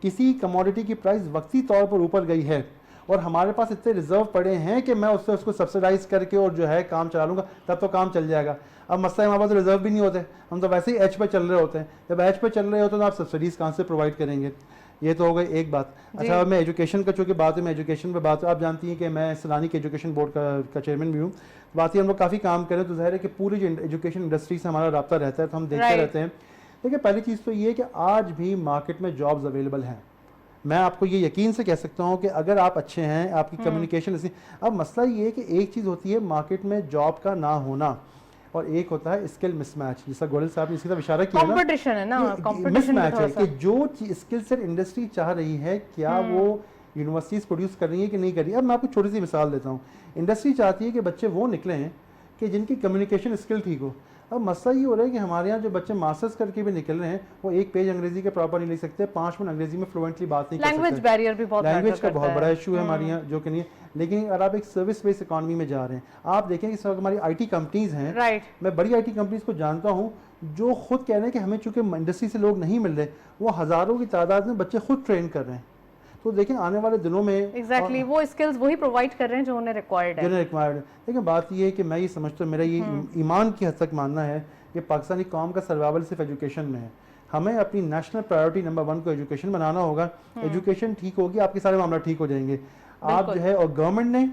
किसी कमोडिटी की प्राइस वक्ती तौर पर ऊपर गई है और हमारे पास इतने रिजर्व पड़े हैं कि मैं उससे उसको सब्सिडाइज करके और जो है काम चला लूँगा, तब तो काम चल जाएगा। अब मसला हमारे पास रिजर्व भी नहीं होते, हम तो वैसे ही एच पे चल रहे होते हैं, जब एच पे चल रहे होते हैं तो आप सब्सिडीज़ कहाँ से प्रोवाइड करेंगे? ये तो हो गई एक बात। अच्छा, मैं एजुकेशन का चूँकि बात है, मैं एजुकेशन पे बात, आप जानती हैं कि मैं सैलानी के एजुकेशन बोर्ड का चेयरमैन भी हूँ, बात ही हम लोग काफ़ी काम करें, तो ज़ाहिर है कि पूरी जो एजुकेशन इंडस्ट्री से हमारा रब्ता रहता है, तो हम देखते रहते हैं। देखिए पहली चीज़ तो ये है कि आज भी मार्केट में जॉब्स अवेलेबल हैं, मैं आपको ये यकीन से कह सकता हूँ कि अगर आप अच्छे हैं, आपकी कम्युनिकेशन ऐसी। अब मसला ये है कि एक चीज़ होती है मार्केट में जॉब का ना होना, और एक होता है स्किल मिसमैच, जैसा गोयल साहब ने इसकी तरफ इशारा किया, कंपटीशन है ना, कंपटीशन मिसमैच है कि जो स्किल सेट इंडस्ट्री चाह रही है, क्या वो यूनिवर्सिटीज़ प्रोड्यूस कर रही है कि नहीं कर रही है। अब मैं आपको छोटी सी मिसाल देता हूँ, इंडस्ट्री चाहती है कि बच्चे वो निकले हैं कि जिनकी कम्युनिकेशन स्किल ठीक हो। अब मसला ये हो रहा है कि हमारे यहाँ जो बच्चे मास्टर्स करके भी निकल रहे हैं, वो एक पेज अंग्रेजी के प्रॉपर नहीं लिख सकते, 5 मिनट अंग्रेजी में फ्लुएंटली बात नहीं कर सकते। लैंग्वेज बैरियर भी बहुत, लैंग्वेज का बहुत बड़ा इशू है हमारे यहाँ, जो कि नहीं है। लेकिन अगर आप एक सर्विस बेस्ड इकोनॉमी में जा रहे हैं, आप देखें कि सब हमारी IT कंपनीज हैं, मैं बड़ी IT कंपनीज को जानता हूँ जो खुद कह रहे हैं कि हमें चूंकि इंडस्ट्री से लोग नहीं मिल रहे, वो हज़ारों की तादाद में बच्चे खुद ट्रेन कर रहे हैं। तो देखें आने वाले दिनों में एग्जैक्टली वो स्किल्स वही प्रोवाइड कर रहे हैं जो उन्हें रिक्वायर्ड है। लेकिन बात ये है कि मैं ये समझता हूँ, मेरा ये ईमान की हद तक मानना है कि पाकिस्तानी कौम का सर्वाइवल सिर्फ एजुकेशन में है। हमें अपनी नेशनल प्रायोरिटी नंबर 1 को एजुकेशन बनाना होगा। एजुकेशन ठीक होगी, आपके सारे मामला ठीक हो जाएंगे। आप जो है, और गवर्नमेंट ने,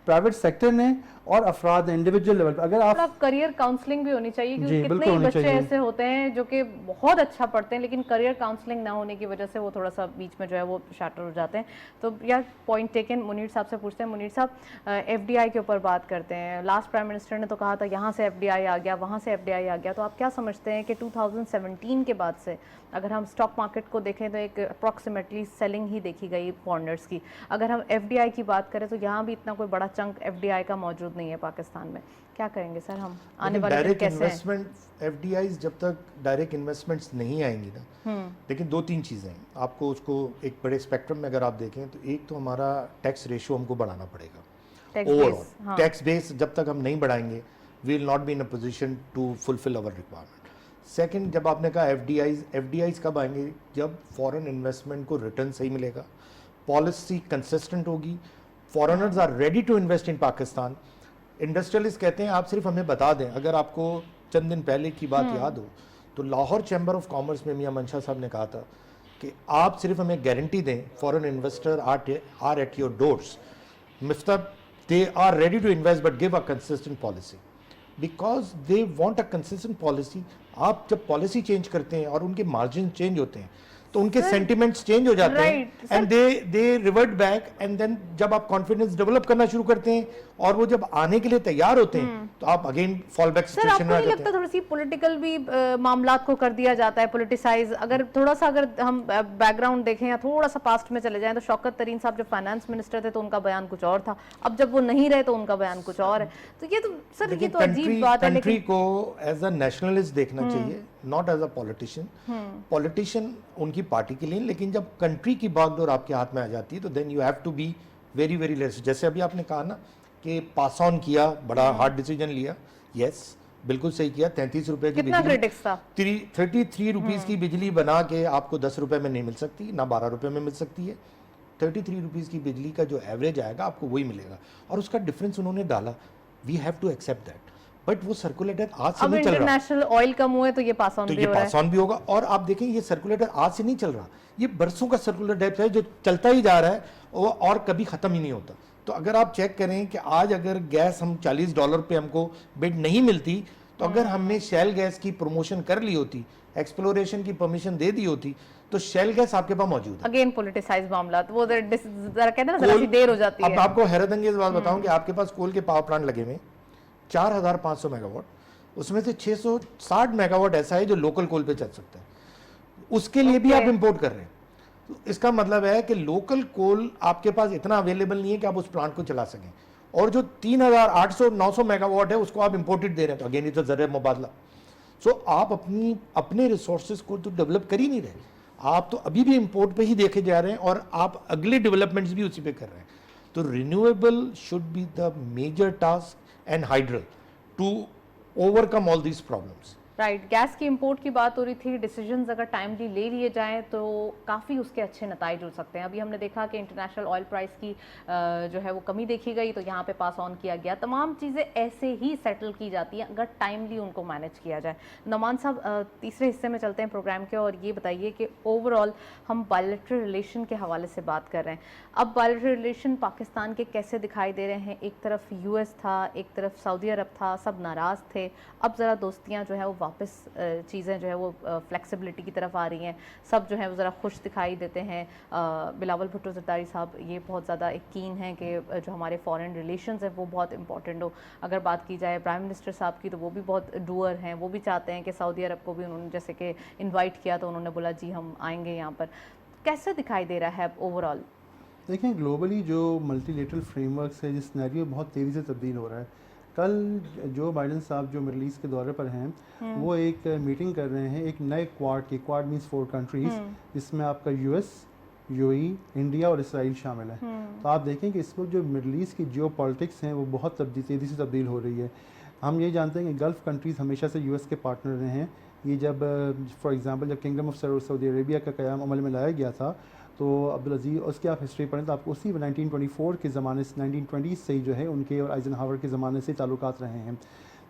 प्राइवेट सेक्टर ने और अफराद ने इंडिविजुअल लेवल पर, अगर आप करियर काउंसलिंग भी होनी चाहिए, क्योंकि जी, कितने बिल्कुल ही होनी बच्चे चाहिए। ऐसे होते हैं जो कि बहुत अच्छा पढ़ते हैं लेकिन करियर काउंसलिंग ना होने की वजह से वो थोड़ा सा बीच में जो है वो शैटर हो जाते हैं। तो यार पॉइंट टेकन। मुनीर साहब से पूछते हैं। मुनीर साहब, एफडीआई के ऊपर बात करते हैं। लास्ट प्राइम मिनिस्टर ने तो कहा था यहाँ से एफडीआई आ गया, वहाँ से एफडीआई आ गया। तो आप क्या समझते हैं कि 2017 के बाद से अगर हम स्टॉक मार्केट को देखें तो एक अप्रॉक्सीमेटली सेलिंग ही देखी गई फॉरेनर्स की। अगर हम एफडीआई की बात करें तो यहाँ भी इतना कोई बड़ा चंक एफडीआई का मौजूद नहीं है पाकिस्तान में। क्या करेंगे सर हम आने वाले दिन डायरेक्ट कैसे हैं? इन्वेस्टमेंट एफडीआईज जब तक डायरेक्ट इन्वेस्टमेंट्स नहीं आएंगी ना, लेकिन 2-3 चीज़ें हैं आपको उसको एक बड़े स्पेक्ट्रम में अगर आप देखें तो एक तो हमारा टैक्स रेशियो हमको बढ़ाना पड़ेगा ओवरऑल। टैक्स बेस जब तक हम नहीं बढ़ाएंगे we will not be in a position to fulfil our requirement. Second, जब आपने कहा एफडीआईज कब आएंगे? जब फॉरेन इन्वेस्टमेंट को रिटर्न सही मिलेगा, पॉलिसी कंसिस्टेंट होगी, foreigners are ready to invest in Pakistan. Industrialist कहते हैं आप सिर्फ हमें बता दें। अगर आपको चंद दिन पहले की बात याद हो तो लाहौर चैम्बर ऑफ कॉमर्स में मियां मंशा साहब ने कहा था कि आप सिर्फ हमें गारंटी दें, foreign investor are at your doors, Miftah they are ready to invest but give a consistent policy, because they want a consistent policy. आप जब पॉलिसी चेंज करते हैं और उनके मार्जिन चेंज होते हैं तो उनके सेंटिमेंट्स चेंज हो जाते हैं and they revert back. And then जब आप कॉन्फिडेंस डेवलप करना शुरू करते हैं और वो जब आने के लिए तैयार होते हैं तो आप again fall back sir situation आपको में आ नहीं जाते लगता हैं। थोड़ी सी पॉलिटिकल भी मामलात को कर दिया जाता है, पॉलिटिसाइज? अगर थोड़ा सा अगर हम बैकग्राउंड देखें या थोड़ा सा पास्ट में चले जाएं तो शौकत तरीन साहब जब फाइनेंस मिनिस्टर थे तो उनका बयान कुछ और था, अब जब वो नहीं रहे तो उनका बयान कुछ और है। तो ये तो सर ये तो अजीब बात है। कंट्री को एज अ नेशनलिस्ट देखना चाहिए, not as a politician. Politician उनकी पार्टी के लिए, लेकिन जब कंट्री की बागडोर आपके हाथ में आ जाती है तो then you have to be very very less. जैसे अभी आपने कहा ना कि पास ऑन किया, बड़ा हार्ड डिसीजन लिया, यस बिल्कुल सही किया। 33 रुपए की कितना क्रिटिक्स था? 33 रुपीज की बिजली बना के आपको 10 रुपए में नहीं मिल सकती, ना 12 रुपए में मिल सकती है। 33 रुपीज की बिजली का जो एवरेज आएगा आपको वही मिलेगा और उसका डिफरेंस उन्होंने डाला। We have to accept that, but वो सर्कुलेटर आज से अब नहीं चल रहा। इंटरनेशनल ऑयल कम हुए तो ये पास ऑन तो भी ये हो रहा पास है। ऑन भी होगा। और आप देखें ये सर्कुलेटर आज से नहीं चल रहा, ये बरसों का सर्कुलेटर है जो चलता ही जा रहा है और कभी खत्म ही नहीं होता। तो अगर आप चेक करें कि आज अगर गैस हम $40 पे हमको बिड नहीं मिलती, तो अगर हमने शेल गैस की प्रमोशन कर ली होती, एक्सप्लोरेशन की परमिशन दे दी होती, तो शेल गैस आपके पास मौजूद है। अगेन पॉलिटिसाइज मामला, तो वो जरा कहते हैं ना जरा सी देर हो जाती अब है। आपको हैरत अंगेज बात बताऊं कि आपके पास कोल के पावर प्लांट लगे हुए 4500 मेगावाट, उसमें से 660 मेगावाट ऐसा है जो लोकल कोल पे चल सकता है, उसके लिए भी आप इंपोर्ट कर रहे हैं। तो इसका मतलब है कि लोकल कोल आपके पास इतना अवेलेबल नहीं है कि आप उस प्लांट को चला सकें, और जो 3800-900 मेगावाट है उसको आप इंपोर्टेड दे रहे हैं। तो अगेन ये तो ज़र मुबादला। सो आप अपने रिसोर्सेज को तो डेवलप कर ही नहीं रहे, आप तो अभी भी इंपोर्ट पे ही देखे जा रहे हैं और आप अगले डेवलपमेंट्स भी उसी पे कर रहे हैं। तो renewable should be the major task and hydel to overcome all these problems. Right, gas की इंपोर्ट की बात हो रही थी। डिसीजंस अगर टाइमली ले लिए जाएं तो काफ़ी उसके अच्छे नताइज हो सकते हैं। अभी हमने देखा कि इंटरनेशनल ऑयल प्राइस की जो है वो कमी देखी गई, तो यहाँ पे पास ऑन किया गया। तमाम चीज़ें ऐसे ही सेटल की जाती हैं अगर टाइमली उनको मैनेज किया जाए। नौमान साहब, तीसरे हिस्से में चलते हैं प्रोग्राम के, और ये बताइए कि ओवरऑल हम बायलैटरल रिलेशन के हवाले से बात कर रहे हैं। अब बायलैटरल रिलेशन पाकिस्तान के कैसे दिखाई दे रहे हैं? एक तरफ यूएस था, एक तरफ सऊदी अरब था, सब नाराज़ थे। अब ज़रा दोस्तियाँ जो है वो वापस चीज़ें जो है वो फ्लेक्सिबिलिटी की तरफ आ रही हैं, सब जो है वो ज़रा खुश दिखाई देते हैं। बिलावल भुट्टो ज़रदारी साहब ये बहुत ज़्यादा एक कीन हैं कि जो हमारे फॉरेन रिलेशंस हैं वो बहुत इंपॉर्टेंट हो। अगर बात की जाए प्राइम मिनिस्टर साहब की तो वो भी बहुत डूअर हैं, वो भी चाहते हैं कि सऊदी अरब को भी उन्होंने जैसे कि इन्वाइट किया तो उन्होंने बोला जी हम आएंगे यहाँ पर। कैसे दिखाई दे रहा है ओवरऑल? देखिए, ग्लोबली जो मल्टीलेटरल फ्रेमवर्क है, जिस सिनेरियो बहुत तेज़ी से तब्दील हो रहा है। कल जो बाइडन साहब जो मिडल ईस्ट के दौरे पर हैं, वो एक मीटिंग कर रहे हैं एक नए क्वाड मीन्स 4 कंट्रीज़, जिसमें आपका यूएस, यूएई, इंडिया और इसराइल शामिल है। तो आप देखें कि इस वक्त जो मिडल ईस्ट की जियो पॉलिटिक्स हैं वो बहुत तेज़ी से तब्दील हो रही है। हम ये जानते हैं कि गल्फ़ कंट्रीज़ हमेशा से यूएस के पार्टनर रहे हैं। ये जब फॉर एग्जांपल जब किंगडम ऑफ सऊदी अरेबिया का क़याम अमल में लाया गया था, तो अब्दुल अजीज़, उसकी आप हिस्ट्री पढ़ें तो आपको उसी 1924 के ज़माने से 1920 से ही जो है उनके और आइजनहावर के ज़माने से ताल्लुकात रहे हैं।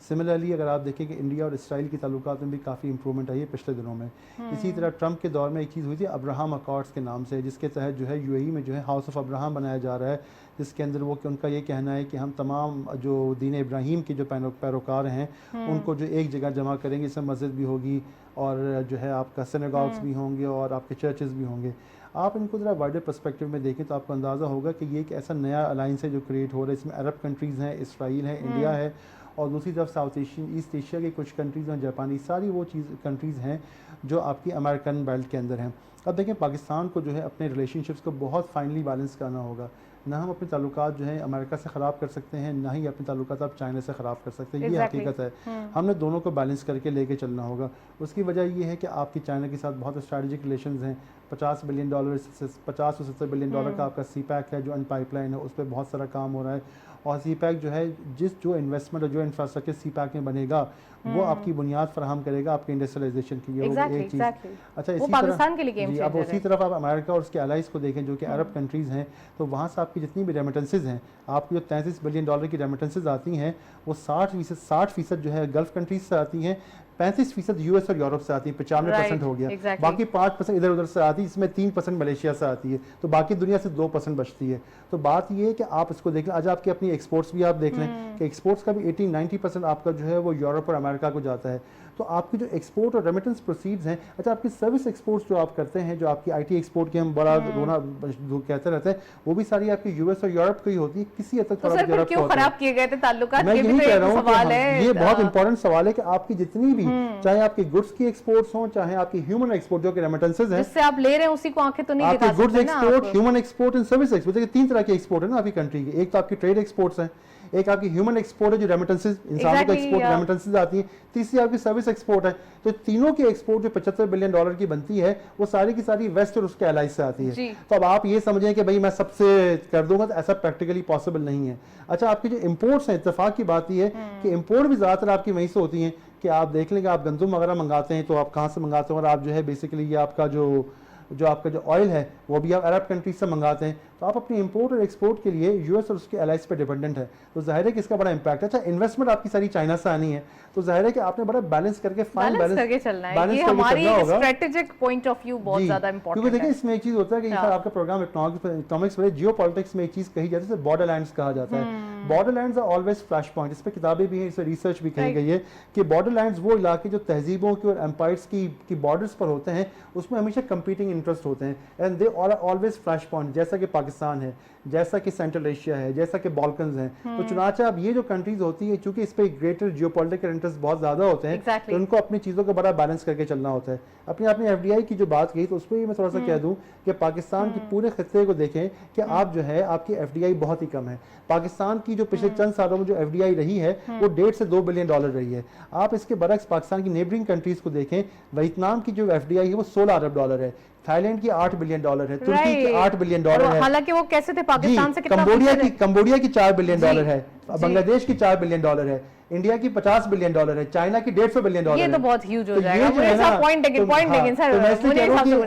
सिमिलरली अगर आप देखें कि इंडिया और इसराइल के ताल्लुकात में भी काफ़ी इंप्रूवमेंट आई है पिछले दिनों में। इसी तरह ट्रंप के दौर में एक चीज़ हुई थी अब्राहम अकॉर्ड्स के नाम से, जिसके तहत जो है यूएई में जो है हाउस ऑफ अब्राहम बनाया जा रहा है, जिसके अंदर वो कि उनका ये कहना है कि हम तमाम जो दीन इब्राहीम के जो पैरोकार हैं उनको जो एक जगह जमा करेंगे, इसमें मस्जिद भी होगी और जो है आपका सिनेगॉग्स भी होंगे और आपके चर्चेस भी होंगे। आप इनको ज़रा वाइडर पर्सपेक्टिव में देखें तो आपको अंदाज़ा होगा कि ये एक ऐसा नया अलाइंस है जो क्रिएट हो रहा है। इसमें अरब कंट्रीज़ हैं, इसराइल है, इंडिया है और दूसरी तरफ साउथ एशियन ईस्ट एशिया के कुछ कंट्रीज़ हैं, जापानी, सारी वो कंट्रीज़ हैं जो आपकी अमेरिकन बेल्ट के अंदर हैं। अब देखें पाकिस्तान को जो है अपने रिलेशनशिप्स को बहुत फाइनली बैलेंस करना होगा। ना हम अपने ताल्लुकात जो है अमेरिका से ख़राब कर सकते हैं, ना ही अपने ताल्लुकात आप चाइना से ख़राब कर सकते हैं। ये हकीकत है। हमने दोनों को बैलेंस करके लेके चलना होगा। उसकी वजह ये है कि आपकी चाइना के साथ बहुत स्ट्रैटेजिक रिलेशंस हैं। $50 बिलियन 50 से 70 बिलियन डॉलर का आपका CPEC है जो अन पाइपलाइन है, उस पर बहुत सारा काम हो रहा है। और CPEC जो है जो इन्वेस्टमेंट और जो इंफ्रास्ट्रक्चर CPEC में बनेगा वो आपकी बुनियाद फराहम करेगा आपके इंडस्ट्रियलाइजेशन की। ये एक चीज़। अच्छा, इसी पाकिस्तान के लिए गेम जी, अब उसी तरफ आप अमेरिका और उसके अलाइज को देखें जो कि अरब कंट्रीज़ हैं, तो वहाँ से आपकी जितनी भी रेमिटेंसेज हैं, आपकी जो $33 बिलियन की रेमिटेंसेज आती हैं वो 60% जो है गल्फ़ कंट्रीज से आती हैं, 35% US और यूरोप से आती है, 95% हो गया। बाकी 5% इधर उधर से आती है, इसमें 3% मलेशिया से आती है, तो बाकी दुनिया से 2% बचती है। तो बात ये है कि आप इसको देख लें। आज आपकी अपनी एक्सपोर्ट्स भी आप देख लें कि एक्सपोर्ट्स का भी 80-90% आपका जो है वो यूरोप और अमेरिका को जाता है। तो आपकी जो एक्सपोर्ट और रेमिटेंस प्रोसीड्स हैं, अच्छा आपकी सर्विस एक्सपोर्ट्स जो आप करते हैं, जो आपकी IT एक्सपोर्ट के हम बड़ा रोना कहते रहते हैं, वो भी सारी आपकी US और यूरोप की होती है, किसी हद तक तो सर फिर क्यों खराब किए गए थे ताल्लुकात? मैं यही कह रहा हूँ कि ये बहुत इंपॉर्टेंट सवाल है कि आपकी जितनी भी चाहे आपकी गुड्स की एक्सपोर्ट्स हो, चाहे आपकी ह्यूमन एक्सपोर्ट जो कि रेमिटेंसेज है, जिससे आप ले रहे हैं उसी को आंखें तो नहीं दिखा सकते। Goods export, human export and service export, देखिए 3 तरह की एक्सपोर्ट है ना आपकी कंट्री की। एक तो आपकी ट्रेड एक्सपोर्ट्स हैं, एक आपकी ह्यूमन एक्सपोर्ट है जो रेमिटेंसेज इंसानों का एक्सपोर्ट रेमिटेंसेज आती है, तीसरी आपकी सर्विस एक्सपोर्ट है। तो तीनों की एक्सपोर्ट जो $75 बिलियन की बनती है वो सारी की सारी वेस्ट और उसके अलाइज से आती है। तो अब आप ये समझें कि भाई मैं सबसे कर दूंगा, तो ऐसा प्रैक्टिकली पॉसिबल नहीं है। अच्छा, आपकी जो इंपोर्ट्स हैं, इत्तेफाक की बात यह है कि इंपोर्ट भी ज़्यादातर आपकी वहीं से होती हैं कि आप देख लेंगे आप गंदम वगैरह मंगाते हैं तो आप कहाँ से मंगाते हैं, और आप जो है बेसिकली ये आपका जो आपका जो ऑयल है वो भी आप अरब कंट्रीज से मंगाते हैं। तो आप अपनी इंपोर्ट और एक्सपोर्ट के लिए US और उसके अलाइज पे डिपेंडेंट है, तो जाहिर है कि इसका बड़ा इंपैक्ट है। अच्छा, इन्वेस्टमेंट आपकी सारी चाइना से आनी है, तो जाहिर है कि आपने बड़ा बैलेंस करके फाइन बैलेंस करके चलना है। ये हमारी स्ट्रेटेजिक पॉइंट ऑफ व्यू बहुत ज्यादा इंपॉर्टेंट है। क्योंकि देखिए इसमें एक चीज होता है कि आपका प्रोग्राम इकोनॉमिक्स में जियोपॉलिटिक्स में एक चीज कही जाती है, बॉर्डरलैंड्स कहा जाता है। Borderlands are always flash point. इस पे किताबें भी हैं, इस पे रिसर्च भी कही गई है कि बॉर्डरलैंड्स वो इलाके जो तहजीबों की और एम्पायर्स की बॉर्डर्स पर होते हैं, उसमें हमेशा कंपीटिंग इंटरेस्ट होते हैं and they are always flash point, जैसा कि पाकिस्तान है, जैसा कि सेंट्रल एशिया है, जैसा कि बॉल्कन्स हैं। तो चुनाचे अब ये जो कंट्रीज होती है, चूंकि इस पे ग्रेटर जियोपॉलिटिकल इंटरेस्ट बहुत ज्यादा होते हैं, तो उनको अपनी चीजों को बड़ा बैलेंस करके चलना होता है। अपनी FDI की जो बात कही, तो उस पर मैं थोड़ा सा कह दूं कि पाकिस्तान की पूरे खित्ते को देखें कि आप जो है आपकी FDI बहुत ही कम है। पाकिस्तान की जो पिछले चंद सालों में जो FDI रही है वो $1.5 से $2 बिलियन रही है। आप इसके बरक्स पाकिस्तान की नेबरिंग कंट्रीज को देखें, वियतनाम की जो FDI है वो $16 अरब है, थाईलैंड की $8 बिलियन है, तुर्की की $8 बिलियन है। हालांकि वो कैसे थे पाकिस्तान से कितना, कंबोडिया की $4 बिलियन है, बांग्लादेश की $4 बिलियन है, इंडिया की $50 बिलियन है, चाइना की $150 बिलियन है। ये तो बहुत ह्यूज हो जाएगा।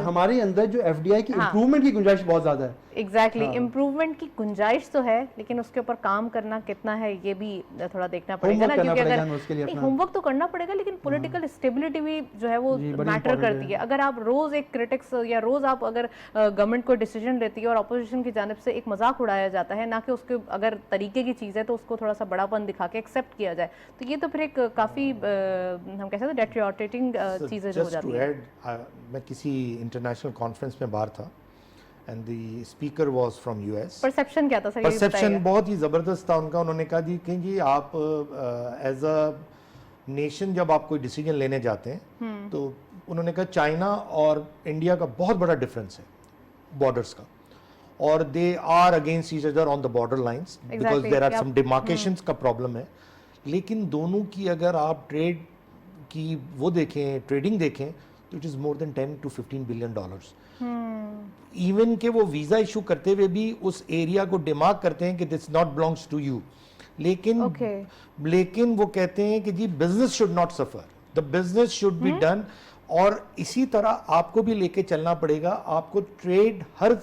हमारे अंदर जो FDI की इंप्रूवमेंट की गुंजाइश बहुत ज्यादा है। एग्जैक्टली, इंप्रूवमेंट की गुंजाइश तो है, लेकिन उसके ऊपर काम करना कितना है ये भी थोड़ा देखना पड़ेगा ना, क्योंकि अगर होमवर्क तो करना पड़ेगा, लेकिन पॉलिटिकल स्टेबिलिटी भी जो है वो मैटर करती है। अगर आप रोज एक क्रिटिक्स या रोज आप अगर गवर्नमेंट को डिसीजन लेती है और अपोजिशन की जानिब से एक मजाक उड़ाया जाता है, ना कि उसके अगर तरीके की चीज है तो उसको थोड़ा सा बड़ापन दिखा के एक्सेप्ट किया जाए, तो ये तो फिर एक काफी हम कह सकते हैं डेट्रियोटेटिंग चीजें हो जाती है। मैं किसी इंटरनेशनल कॉन्फ्रेंस में बाहर था and the speaker was from US। Perception क्या था सर? परसेप्शन बहुत ही ज़बरदस्त था उनका। उन्होंने कहा जी आप एज अ नेशन जब आप कोई डिसीजन लेने जाते हैं, तो उन्होंने कहा चाइना और इंडिया का बहुत बड़ा डिफरेंस है बॉर्डर्स का, और they are against each other on the border lines because there are some demarcations का प्रॉब्लम है। लेकिन दोनों की अगर आप ट्रेड की वो देखें, ट्रेडिंग देखें, तो it is more than $10 to $15 billion. Even के वो वीज़ा इशू करते हुए भी उस एरिया को डिमार्क करते हैं कि this not belongs to you, लेकिन वो कहते हैं कि जी business should not suffer, the business should be done. और इसी तरह आपको भी लेके चलना पड़ेगा, आपको ट्रेड हर